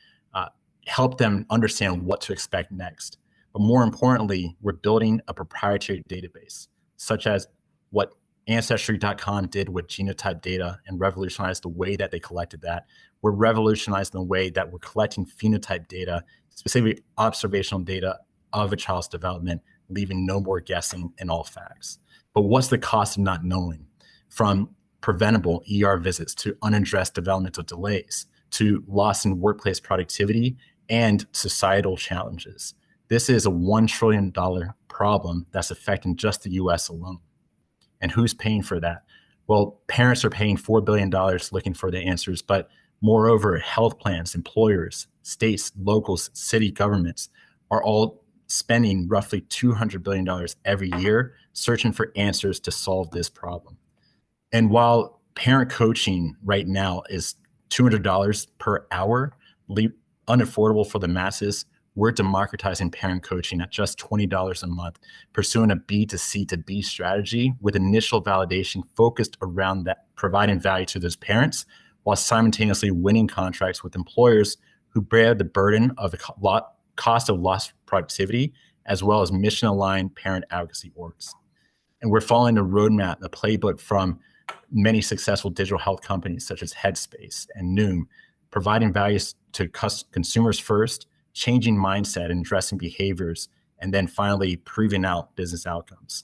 help them understand what to expect next. But more importantly, we're building a proprietary database, such as what Ancestry.com did with genotype data and revolutionized the way that they collected that. We're revolutionizing the way that we're collecting phenotype data, specifically observational data of a child's development, leaving no more guessing and all facts. But what's the cost of not knowing? From preventable ER visits to unaddressed developmental delays to loss in workplace productivity and societal challenges. This is a $1 trillion problem that's affecting just the US alone. And who's paying for that? Well, parents are paying $4 billion looking for the answers, but moreover, health plans, employers, states, locals, city governments are all spending roughly $200 billion every year searching for answers to solve this problem. And while parent coaching right now is $200 per hour, unaffordable for the masses, we're democratizing parent coaching at just $20 a month, pursuing a B2C to B strategy with initial validation focused around that, providing value to those parents while simultaneously winning contracts with employers who bear the burden of the cost of lost productivity, as well as mission-aligned parent advocacy orgs. And we're following a roadmap, a playbook from many successful digital health companies such as Headspace and Noom, providing values to consumers first, changing mindset and addressing behaviors, and then finally proving out business outcomes.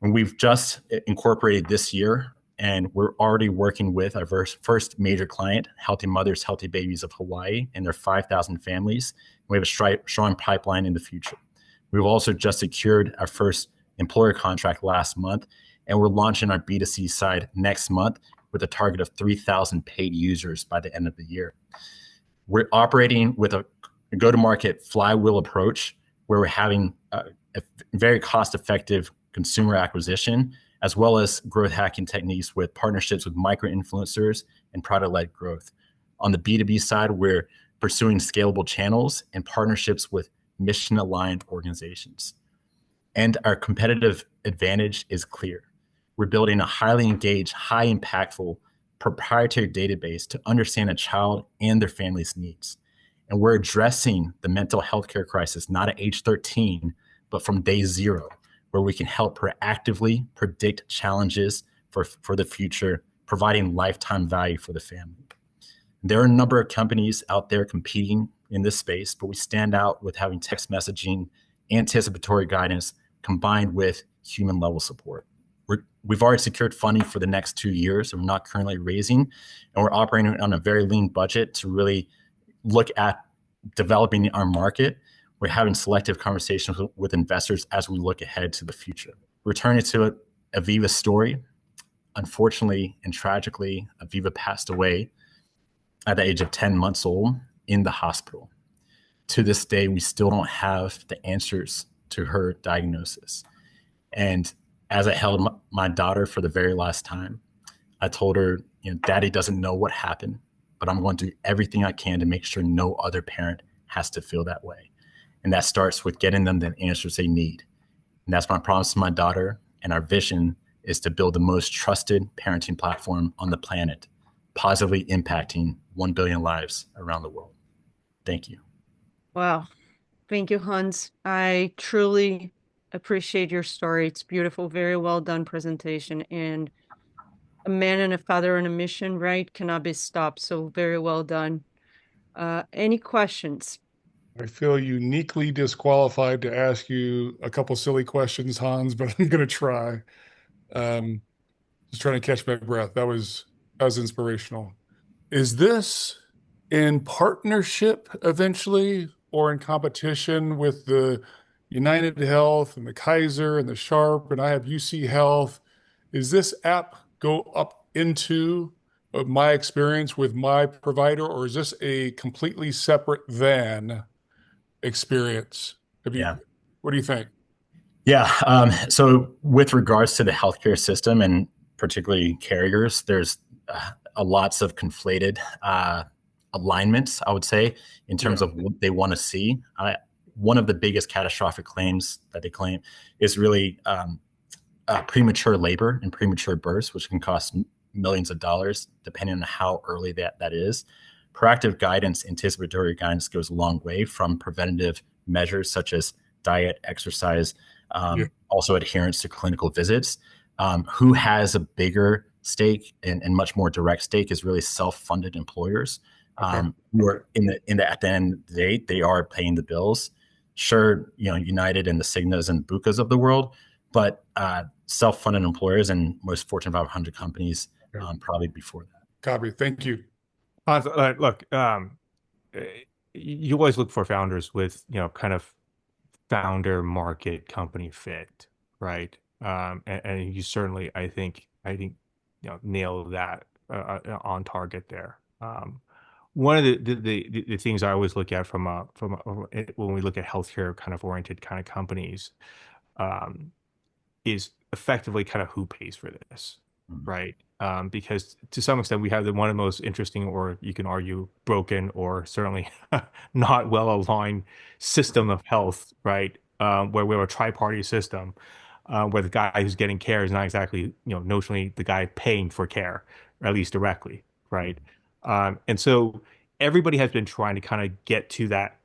And we've just incorporated this year, and we're already working with our first major client, Healthy Mothers, Healthy Babies of Hawaii, and their 5,000 families. We have a strong pipeline in the future. We've also just secured our first employer contract last month, and we're launching our B2C side next month with a target of 3,000 paid users by the end of the year. We're operating with a go-to-market flywheel approach where we're having a very cost-effective consumer acquisition, as well as growth hacking techniques with partnerships with micro-influencers and product-led growth. On the B2B side, we're pursuing scalable channels and partnerships with mission-aligned organizations. And our competitive advantage is clear. We're building a highly engaged, high impactful proprietary database to understand a child and their family's needs. And we're addressing the mental health care crisis, not at age 13, but from day zero, where we can help proactively predict challenges for the future, providing lifetime value for the family. There are a number of companies out there competing in this space, but we stand out with having text messaging, anticipatory guidance, combined with human level support. We've already secured funding for the next 2 years, and we're not currently raising, and we're operating on a very lean budget to really look at developing our market. We're having selective conversations with investors as we look ahead to the future. Returning to Aviva's story, unfortunately and tragically, Aviva passed away at the age of 10 months old in the hospital. To this day, we still don't have the answers to her diagnosis. And as I held my daughter for the very last time, I told her, Daddy doesn't know what happened, but I'm going to do everything I can to make sure no other parent has to feel that way. And that starts with getting them the answers they need. And that's my promise to my daughter. And our vision is to build the most trusted parenting platform on the planet, positively impacting 1 billion lives around the world. Thank you. Wow. Thank you, Hans. I truly appreciate your story. It's beautiful, very well done presentation. And a man and a father on a mission, right, cannot be stopped. So very well done. Any questions? I feel uniquely disqualified to ask you a couple silly questions, Hans, but I'm going to try. Just trying to catch my breath. That was inspirational. Is this in partnership eventually or in competition with the United Health and the Kaiser and the Sharp, and I have UC Health? Is this app go up into my experience with my provider, or is this a completely separate than experience? What do you think? Yeah. So with regards to the healthcare system and particularly carriers, there's lots of conflated alignments, I would say, in terms of what they want to see. One of the biggest catastrophic claims that they claim is really premature labor and premature births, which can cost millions of dollars, depending on how early that is. Proactive guidance, anticipatory guidance goes a long way, from preventative measures such as diet, exercise, also adherence to clinical visits. Who has a bigger stake and much more direct stake is really self-funded employers who are at the end of the day, they are paying the bills. Sure, United and the Cignas and Bucas of the world, but self-funded employers and most Fortune 500 companies probably before that. Copy. Thank you. Hans, look, you always look for founders with, kind of founder market company fit, right? And you certainly, I think, nailed that on target there. One of the things I always look at from when we look at healthcare kind of oriented kind of companies, is effectively kind of who pays for this, right? Because to some extent we have one of the most interesting, or you can argue broken, or certainly not well aligned system of health, right? Where we have a tri-party system, where the guy who's getting care is not exactly, notionally the guy paying for care, or at least directly, right? And so everybody has been trying to kind of get to that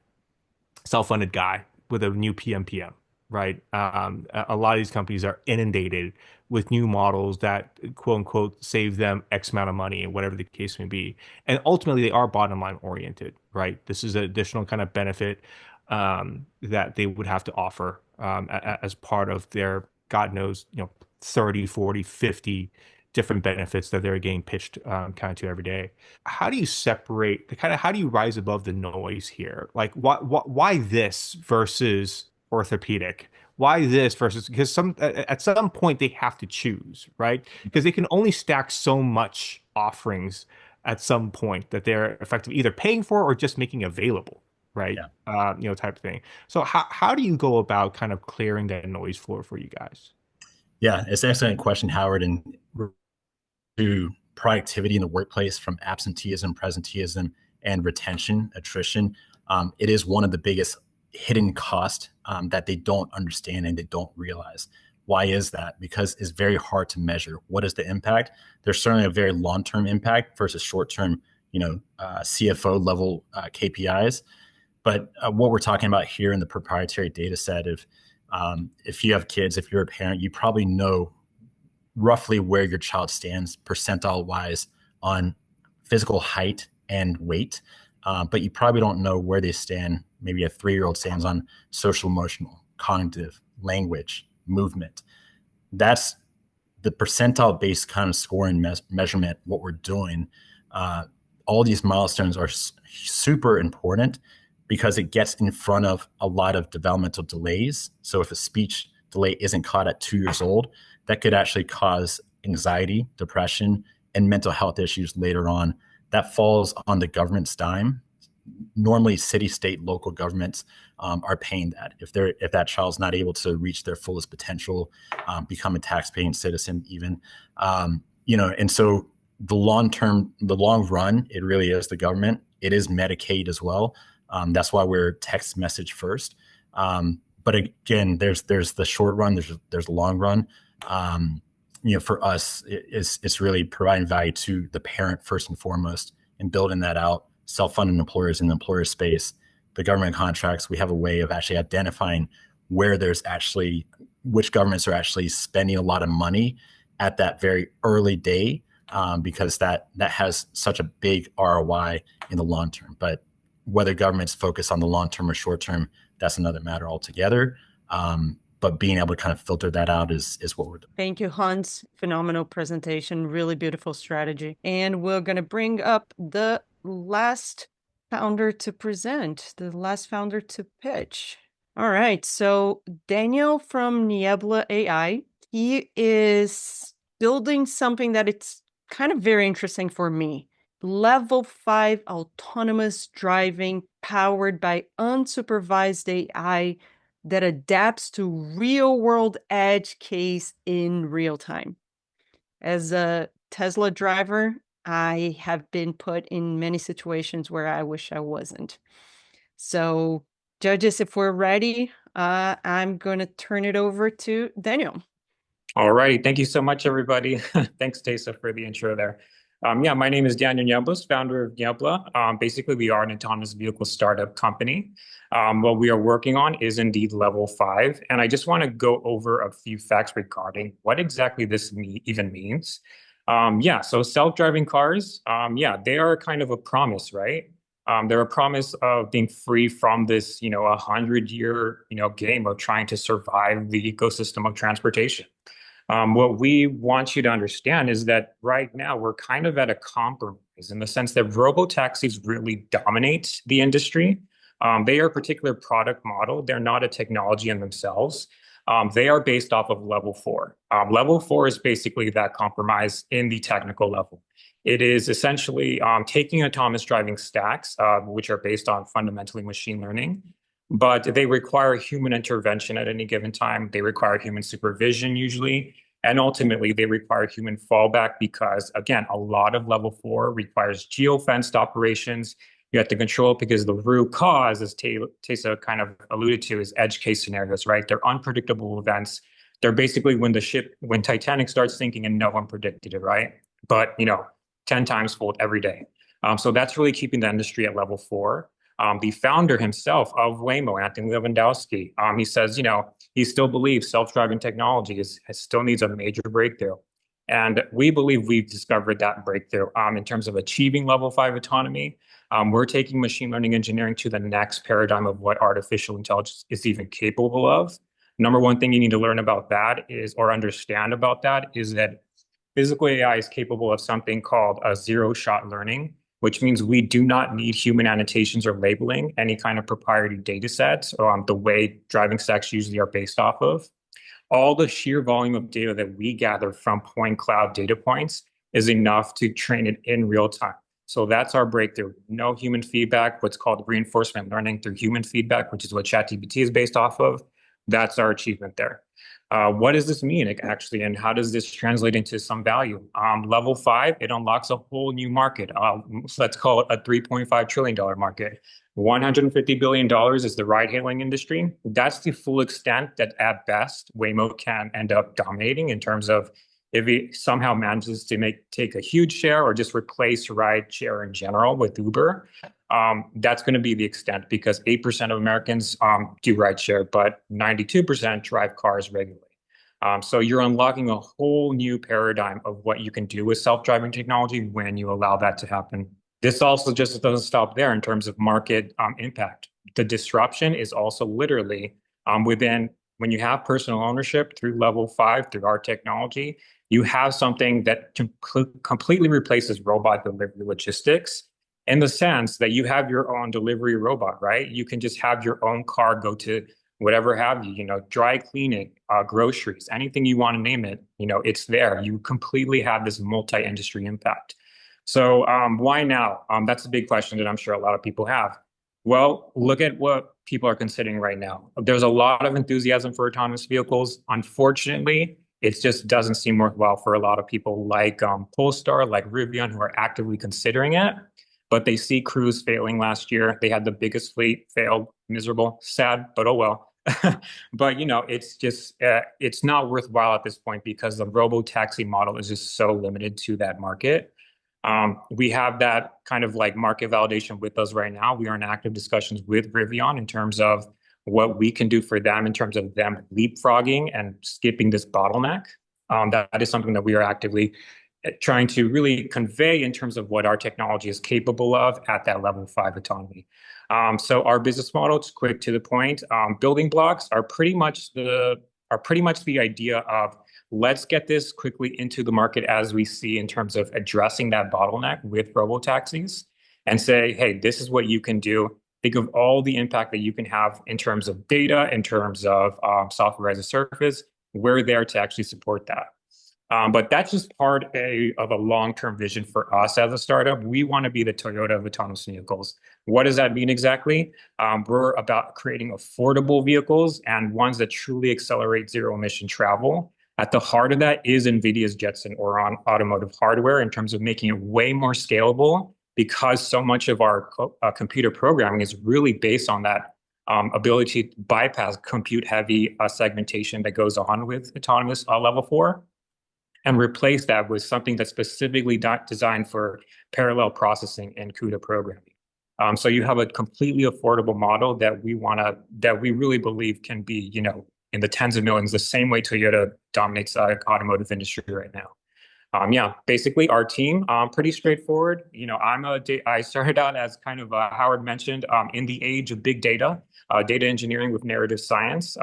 self-funded guy with a new PMPM, right? A lot of these companies are inundated with new models that quote unquote save them X amount of money, and whatever the case may be. And ultimately they are bottom line oriented, right? This is an additional kind of benefit that they would have to offer as part of their, God knows, 30, 40, 50 different benefits that they're getting pitched kind of to every day. How do you separate how do you rise above the noise here? Like why this versus orthopedic? Why this versus, because at some point they have to choose, right? Because they can only stack so much offerings at some point that they're effectively either paying for or just making available, right? Yeah. Type of thing. So how do you go about kind of clearing that noise floor for you guys? Yeah, it's an excellent question, Howard. And to productivity in the workplace, from absenteeism, presenteeism, and retention, attrition, it is one of the biggest hidden costs that they don't understand and they don't realize. Why is that? Because it's very hard to measure. What is the impact? There's certainly a very long-term impact versus short-term, CFO level KPIs. But what we're talking about here in the proprietary data set, if you have kids, if you're a parent, you probably know roughly where your child stands percentile wise on physical height and weight. But you probably don't know where they stand. Maybe a 3-year-old stands on social, emotional, cognitive, language, movement. That's the percentile based kind of scoring measurement, what we're doing. All these milestones are super important because it gets in front of a lot of developmental delays. So if a speech delay isn't caught at 2 years old, that could actually cause anxiety, depression, and mental health issues later on. That falls on the government's dime. Normally, city, state, local governments are paying that. If that child's not able to reach their fullest potential, become a taxpaying citizen, even, and so the long run, it really is the government. It is Medicaid as well. That's why we're text message first. But again, there's the short run, there's the long run. For us, it's really providing value to the parent first and foremost, and building that out. Self-funded employers in the employer space, the government contracts. We have a way of actually identifying which governments are actually spending a lot of money at that very early day, because that has such a big ROI in the long term. But whether governments focus on the long term or short term, that's another matter altogether. But being able to kind of filter that out is what we're doing. Thank you, Hans. Phenomenal presentation, really beautiful strategy. And we're going to bring up the last founder to present, the last founder to pitch. All right, so Daniel from Niebla AI, he is building something that it's kind of very interesting for me. Level 5 autonomous driving powered by unsupervised AI that adapts to real-world edge case in real time. As a Tesla driver, I have been put in many situations where I wish I wasn't. So, judges, if we're ready, I'm going to turn it over to Daniel. All righty. Thank you so much, everybody. Thanks, Tessa, for the intro there. My name is Daniel Niebla, founder of Niebla. Basically, we are an autonomous vehicle startup company. What we are working on is indeed level 5. And I just want to go over a few facts regarding what exactly this even means. So self-driving cars, they are kind of a promise, right? They're a promise of being free from this, 100-year, game of trying to survive the ecosystem of transportation. What we want you to understand is that right now we're kind of at a compromise in the sense that robotaxis really dominate the industry. They are a particular product model. They're not a technology in themselves. They are based off of level 4. Level 4 is basically that compromise in the technical level. It is essentially taking autonomous driving stacks, which are based on fundamentally machine learning, but they require human intervention at any given time. They require human supervision usually, and ultimately they require human fallback because, again, a lot of level 4 requires geofenced operations. You have to control it because the root cause, as Tessa kind of alluded to, is edge case scenarios, right? They're unpredictable events. They're basically when Titanic starts sinking and no one predicted it, right? But, 10 times fold every day. So that's really keeping the industry at level 4. The founder himself of Waymo, Anthony Lewandowski, he says, he still believes self-driving technology still needs a major breakthrough. And we believe we've discovered that breakthrough in terms of achieving level 5 autonomy. We're taking machine learning engineering to the next paradigm of what artificial intelligence is even capable of. Number one thing you need to learn about that understand about that is that physical AI is capable of something called a zero-shot learning, which means we do not need human annotations or labeling, any kind of proprietary data sets, the way driving stacks usually are based off of. All the sheer volume of data that we gather from point cloud data points is enough to train it in real time. So that's our breakthrough. No human feedback, what's called reinforcement learning through human feedback, which is what ChatGPT is based off of. That's our achievement there. What does this mean actually, and how does this translate into some value? Level 5, it unlocks a whole new market. Let's call it a $3.5 trillion market. $150 billion is the ride-hailing industry. That's the full extent that at best Waymo can end up dominating in terms of If it somehow manages to take a huge share or just replace ride share in general with Uber, that's going to be the extent, because 8% of Americans do ride share, but 92% drive cars regularly. So you're unlocking a whole new paradigm of what you can do with self-driving technology when you allow that to happen. This also just doesn't stop there in terms of market impact. The disruption is also literally within, when you have personal ownership through level 5, through our technology, you have something that completely replaces robot delivery logistics, in the sense that you have your own delivery robot, right? You can just have your own car go to whatever have you, dry cleaning, groceries, anything you want to name it, it's there. You completely have this multi-industry impact. So why now? That's a big question that I'm sure a lot of people have. Well, look at what people are considering right now. There's a lot of enthusiasm for autonomous vehicles. Unfortunately, it just doesn't seem worthwhile for a lot of people like Polestar, like Rivian, who are actively considering it. But they see Cruise failing last year. They had the biggest fleet, failed, miserable, sad, but oh well. But it's just it's not worthwhile at this point, because the robo-taxi model is just so limited to that market. We have that kind of like market validation with us right now. We are in active discussions with Rivian in terms of what we can do for them in terms of them leapfrogging and skipping this bottleneck. That is something that we are actively trying to really convey in terms of what our technology is capable of at that level 5 autonomy. So our business model, it's quick to the point. Building blocks are pretty much the idea of, let's get this quickly into the market as we see in terms of addressing that bottleneck with robo-taxis, and say, hey, this is what you can do. Think of all the impact that you can have in terms of data, in terms of software as a service. We're there to actually support that. But that's just part of a long-term vision for us as a startup. We want to be the Toyota of autonomous vehicles. What does that mean exactly? We're about creating affordable vehicles and ones that truly accelerate zero-emission travel. At the heart of that is NVIDIA's Jetson Orin automotive hardware, in terms of making it way more scalable, because so much of our computer programming is really based on that ability to bypass compute-heavy segmentation that goes on with autonomous level 4. And replace that with something that's specifically designed for parallel processing and CUDA programming. So you have a completely affordable model that we really believe can be, in the tens of millions, the same way Toyota dominates the automotive industry right now. Basically our team, pretty straightforward. I started out as kind of Howard mentioned, in the age of big data, data engineering with narrative science.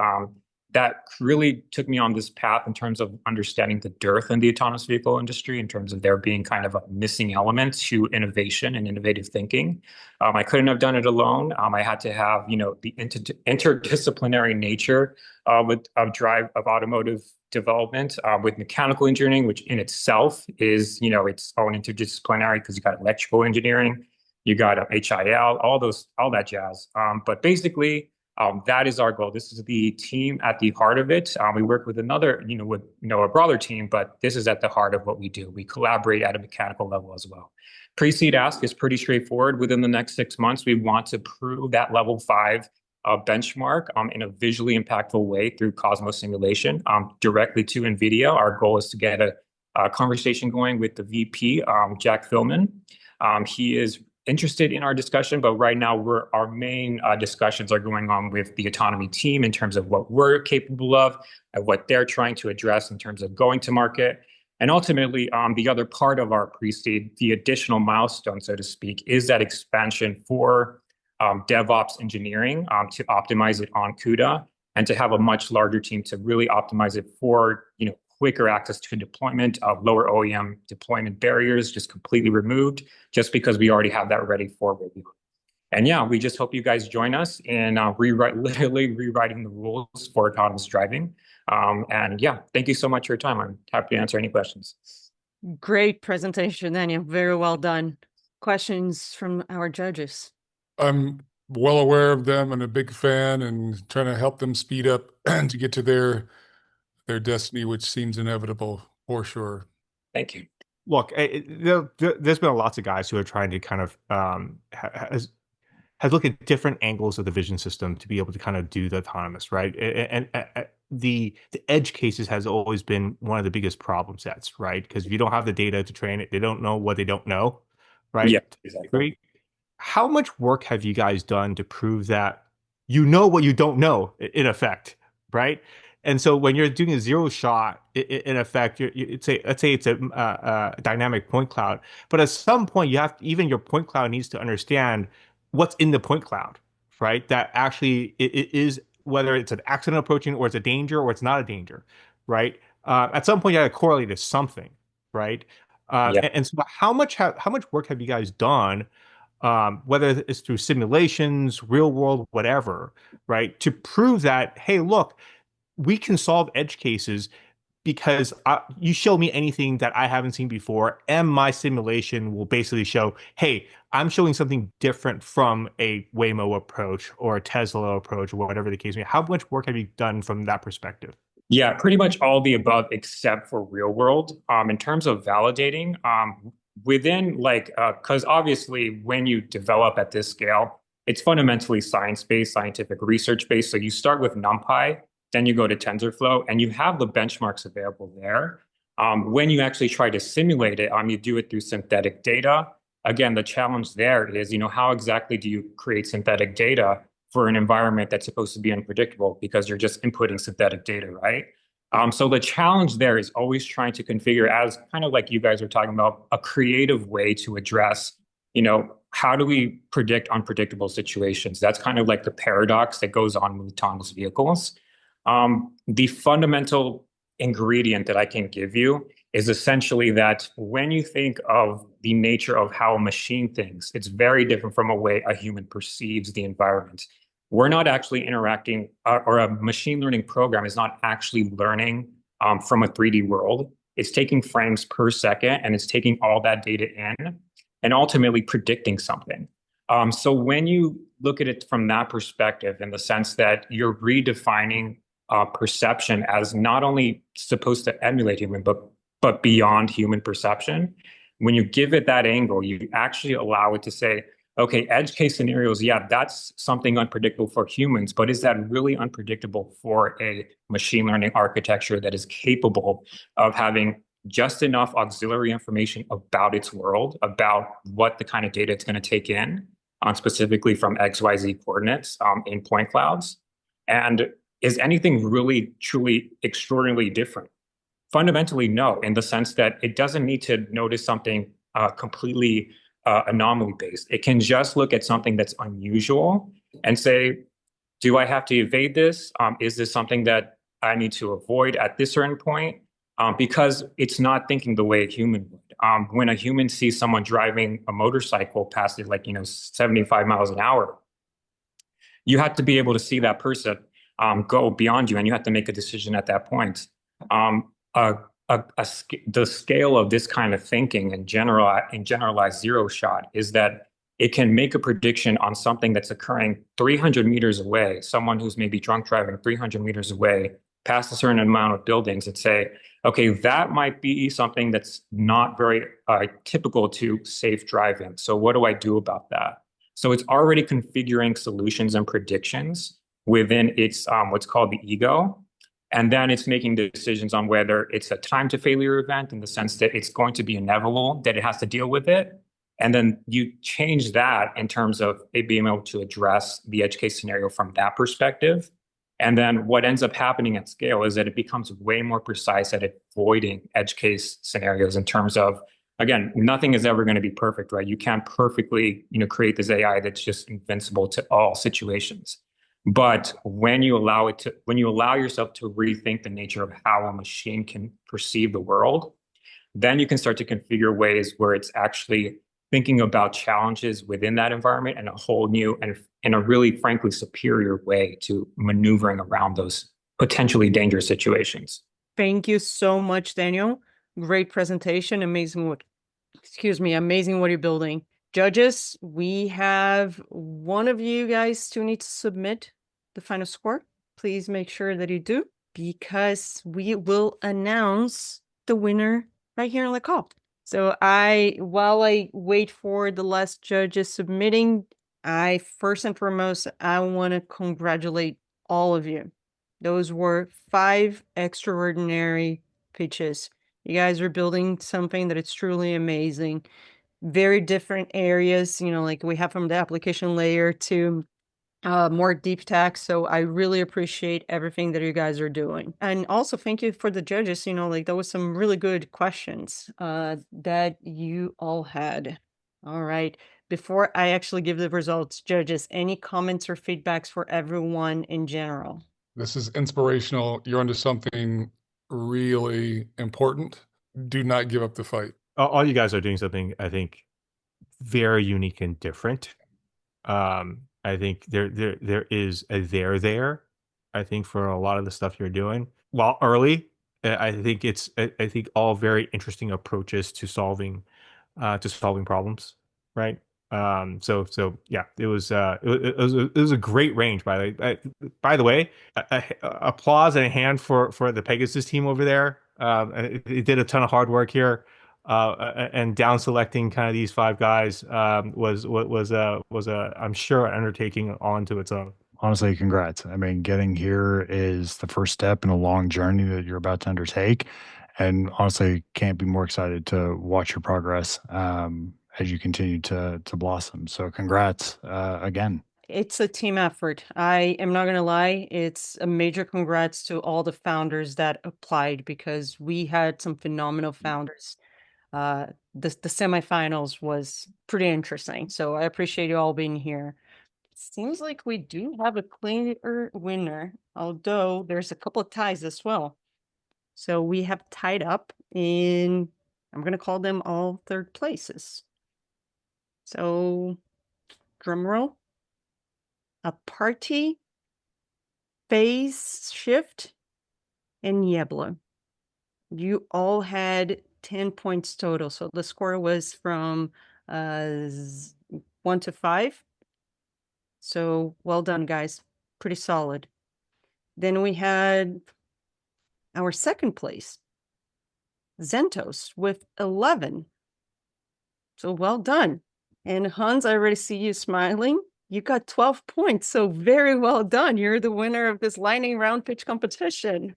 That really took me on this path in terms of understanding the dearth in the autonomous vehicle industry, in terms of there being kind of a missing element to innovation and innovative thinking. I couldn't have done it alone. I had to have, the interdisciplinary nature of automotive development with mechanical engineering, which in itself is, its own interdisciplinary, because you got electrical engineering, you got HIL, all that jazz. But basically, that is our goal. This is the team at the heart of it. We work with another, a broader team, but this is at the heart of what we do. We collaborate at a mechanical level as well. Pre-seed ask is pretty straightforward. Within the next 6 months, we want to prove that level 5 benchmark in a visually impactful way through Cosmos simulation directly to NVIDIA. Our goal is to get a conversation going with the VP, Jack Philman. He is interested in our discussion, but right now our main discussions are going on with the autonomy team in terms of what we're capable of and what they're trying to address in terms of going to market. And ultimately, the other part of our pre-seed, the additional milestone, so to speak, is that expansion for DevOps engineering to optimize it on CUDA, and to have a much larger team to really optimize it for quicker access to deployment, lower OEM deployment barriers, just completely removed, just because we already have that ready for review. And we just hope you guys join us in literally rewriting the rules for autonomous driving. Thank you so much for your time. I'm happy to answer any questions. Great presentation, Daniel. Very well done. Questions from our judges? I'm well aware of them and a big fan, and trying to help them speed up to get to their destiny, which seems inevitable for sure. Thank you. Look, there's been lots of guys who are trying to kind of has looked at different angles of the vision system to be able to kind of do the autonomous, right? And the edge cases has always been one of the biggest problem sets, right? Because if you don't have the data to train it, they don't know what they don't know, right? Yeah, exactly. How much work have you guys done to prove that you know what you don't know, in effect, right? And so when you're doing a zero shot, in effect, let's say it's a dynamic point cloud, but at some point even your point cloud needs to understand what's in the point cloud, right? That actually it is, whether it's an accident approaching or it's a danger or it's not a danger, right? At some point you got to correlate to something, right? Yeah. And so how much work have you guys done, whether it's through simulations, real world, whatever, right, to prove that, hey, look, we can solve edge cases because you show me anything that I haven't seen before, and my simulation will basically show, hey, I'm showing something different from a Waymo approach or a Tesla approach or whatever the case may be. How much work have you done from that perspective? Yeah, pretty much all the above except for real world. In terms of validating, within because obviously when you develop at this scale, it's fundamentally science-based, scientific research-based. So you start with NumPy, then you go to TensorFlow, and you have the benchmarks available there. When you actually try to simulate it, you do it through synthetic data. Again, the challenge there is, how exactly do you create synthetic data for an environment that's supposed to be unpredictable because you're just inputting synthetic data, right? So the challenge there is always trying to configure, as kind of like you guys are talking about, a creative way to address, how do we predict unpredictable situations? That's kind of like the paradox that goes on with autonomous vehicles. The fundamental ingredient that I can give you is essentially that when you think of the nature of how a machine thinks, it's very different from a way a human perceives the environment. We're not actually interacting, or a machine learning program is not actually learning from a 3D world. It's taking frames per second, and it's taking all that data in and ultimately predicting something. So when you look at it from that perspective, in the sense that you're redefining perception as not only supposed to emulate human, but beyond human perception, when you give it that angle, you actually allow it to say, okay, edge case scenarios, yeah, that's something unpredictable for humans, but is that really unpredictable for a machine learning architecture that is capable of having just enough auxiliary information about its world, about what the kind of data it's going to take in, specifically from XYZ coordinates in point clouds? And is anything really, truly, extraordinarily different? Fundamentally, no, in the sense that it doesn't need to notice something completely anomaly-based. It can just look at something that's unusual and say, do I have to evade this? Is this something that I need to avoid at this certain point? Because it's not thinking the way a human would. When a human sees someone driving a motorcycle past it, 75 miles an hour, you have to be able to see that person go beyond you, and you have to make a decision at that point. The scale of this kind of thinking in generalized zero shot is that it can make a prediction on something that's occurring 300 meters away, someone who's maybe drunk driving 300 meters away past a certain amount of buildings, and say, okay, that might be something that's not very typical to safe driving. So what do I do about that? So it's already configuring solutions and predictions within its what's called the ego. And then it's making decisions on whether it's a time to failure event, in the sense that it's going to be inevitable, that it has to deal with it. And then you change that in terms of it being able to address the edge case scenario from that perspective. And then what ends up happening at scale is that it becomes way more precise at avoiding edge case scenarios, in terms of, again, nothing is ever going to be perfect, right? You can't perfectly, create this AI that's just invincible to all situations. But when you allow yourself to rethink the nature of how a machine can perceive the world, then you can start to configure ways where it's actually thinking about challenges within that environment in a whole new and in a really, frankly, superior way to maneuvering around those potentially dangerous situations. Thank you so much, Daniel. Great presentation. Amazing what you're building. Judges, we have one of you guys who needs to submit the final score. Please make sure that you do, because we will announce the winner right here on the call. So while I wait for the last judges submitting, First and foremost, I want to congratulate all of you. Those were 5 extraordinary pitches. You guys are building something that is truly amazing. Very different areas, like we have from the application layer to more deep tech. So I really appreciate everything that you guys are doing. And also thank you for the judges, like there was some really good questions that you all had. All right. Before I actually give the results, judges, any comments or feedbacks for everyone in general? This is inspirational. You're onto something really important. Do not give up the fight. All you guys are doing something, I think, very unique and different. I think there is a there, I think, for a lot of the stuff you're doing. While early, I think I think all very interesting approaches to solving problems, right? So yeah, it was a great range. By the way, applause and a hand for the Pegasus team over there. It did a ton of hard work here. And down selecting kind of these 5 guys was I'm sure an undertaking onto its own. Honestly, congrats. I mean, getting here is the first step in a long journey that you're about to undertake. And honestly, can't be more excited to watch your progress as you continue to blossom. So congrats again. It's a team effort. I am not going to lie. It's a major congrats to all the founders that applied because we had some phenomenal founders. The semifinals was pretty interesting. So I appreciate you all being here. Seems like we do have a clear winner, although there's a couple of ties as well. So we have tied up in, I'm going to call them all 3rd places. So drum roll. Aparti, Phaseshift, and Niebla. You all had 10 points total. So the score was from 1 to 5. So well done, guys. Pretty solid. Then we had our 2nd place, Zenthos, with 11. So well done. And Hans, I already see you smiling. You got 12 points. So very well done. You're the winner of this lightning round pitch competition.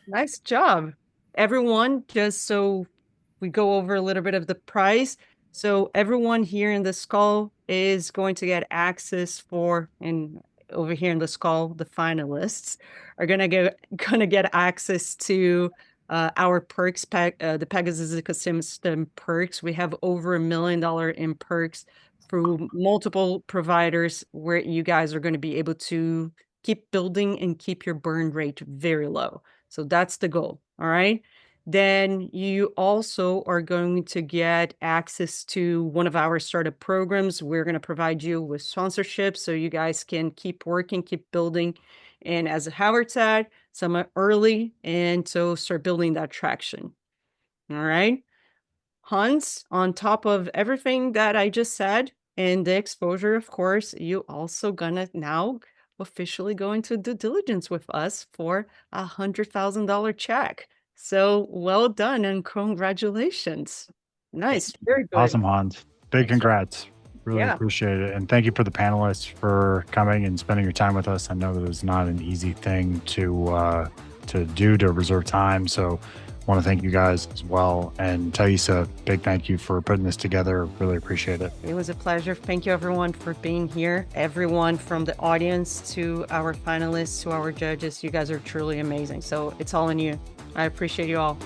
Nice job. Everyone, just so we go over a little bit of the prize. So everyone here in this call is going to get access and over here in this call, the finalists are gonna get access to our perks pack, the Pegasus ecosystem perks. We have over $1 million in perks through multiple providers where you guys are going to be able to keep building and keep your burn rate very low. So that's the goal. All right. Then you also are going to get access to one of our startup programs. We're going to provide you with sponsorship so you guys can keep working, keep building. And as Howard said, some are early, and so start building that traction. All right. Hans, on top of everything that I just said and the exposure, of course, you also gonna now officially go into due diligence with us for $100,000 check. So well done and congratulations. Nice. Very good. Awesome, Hans. Big congrats. Really Yeah. appreciate it. And thank you for the panelists for coming and spending your time with us. I know that it was not an easy thing to do, to reserve time. So want to thank you guys as well. And Thaisa, big thank you for putting this together. Really appreciate it. It was a pleasure. Thank you everyone for being here. Everyone from the audience to our finalists, to our judges, you guys are truly amazing. So it's all in you. I appreciate you all.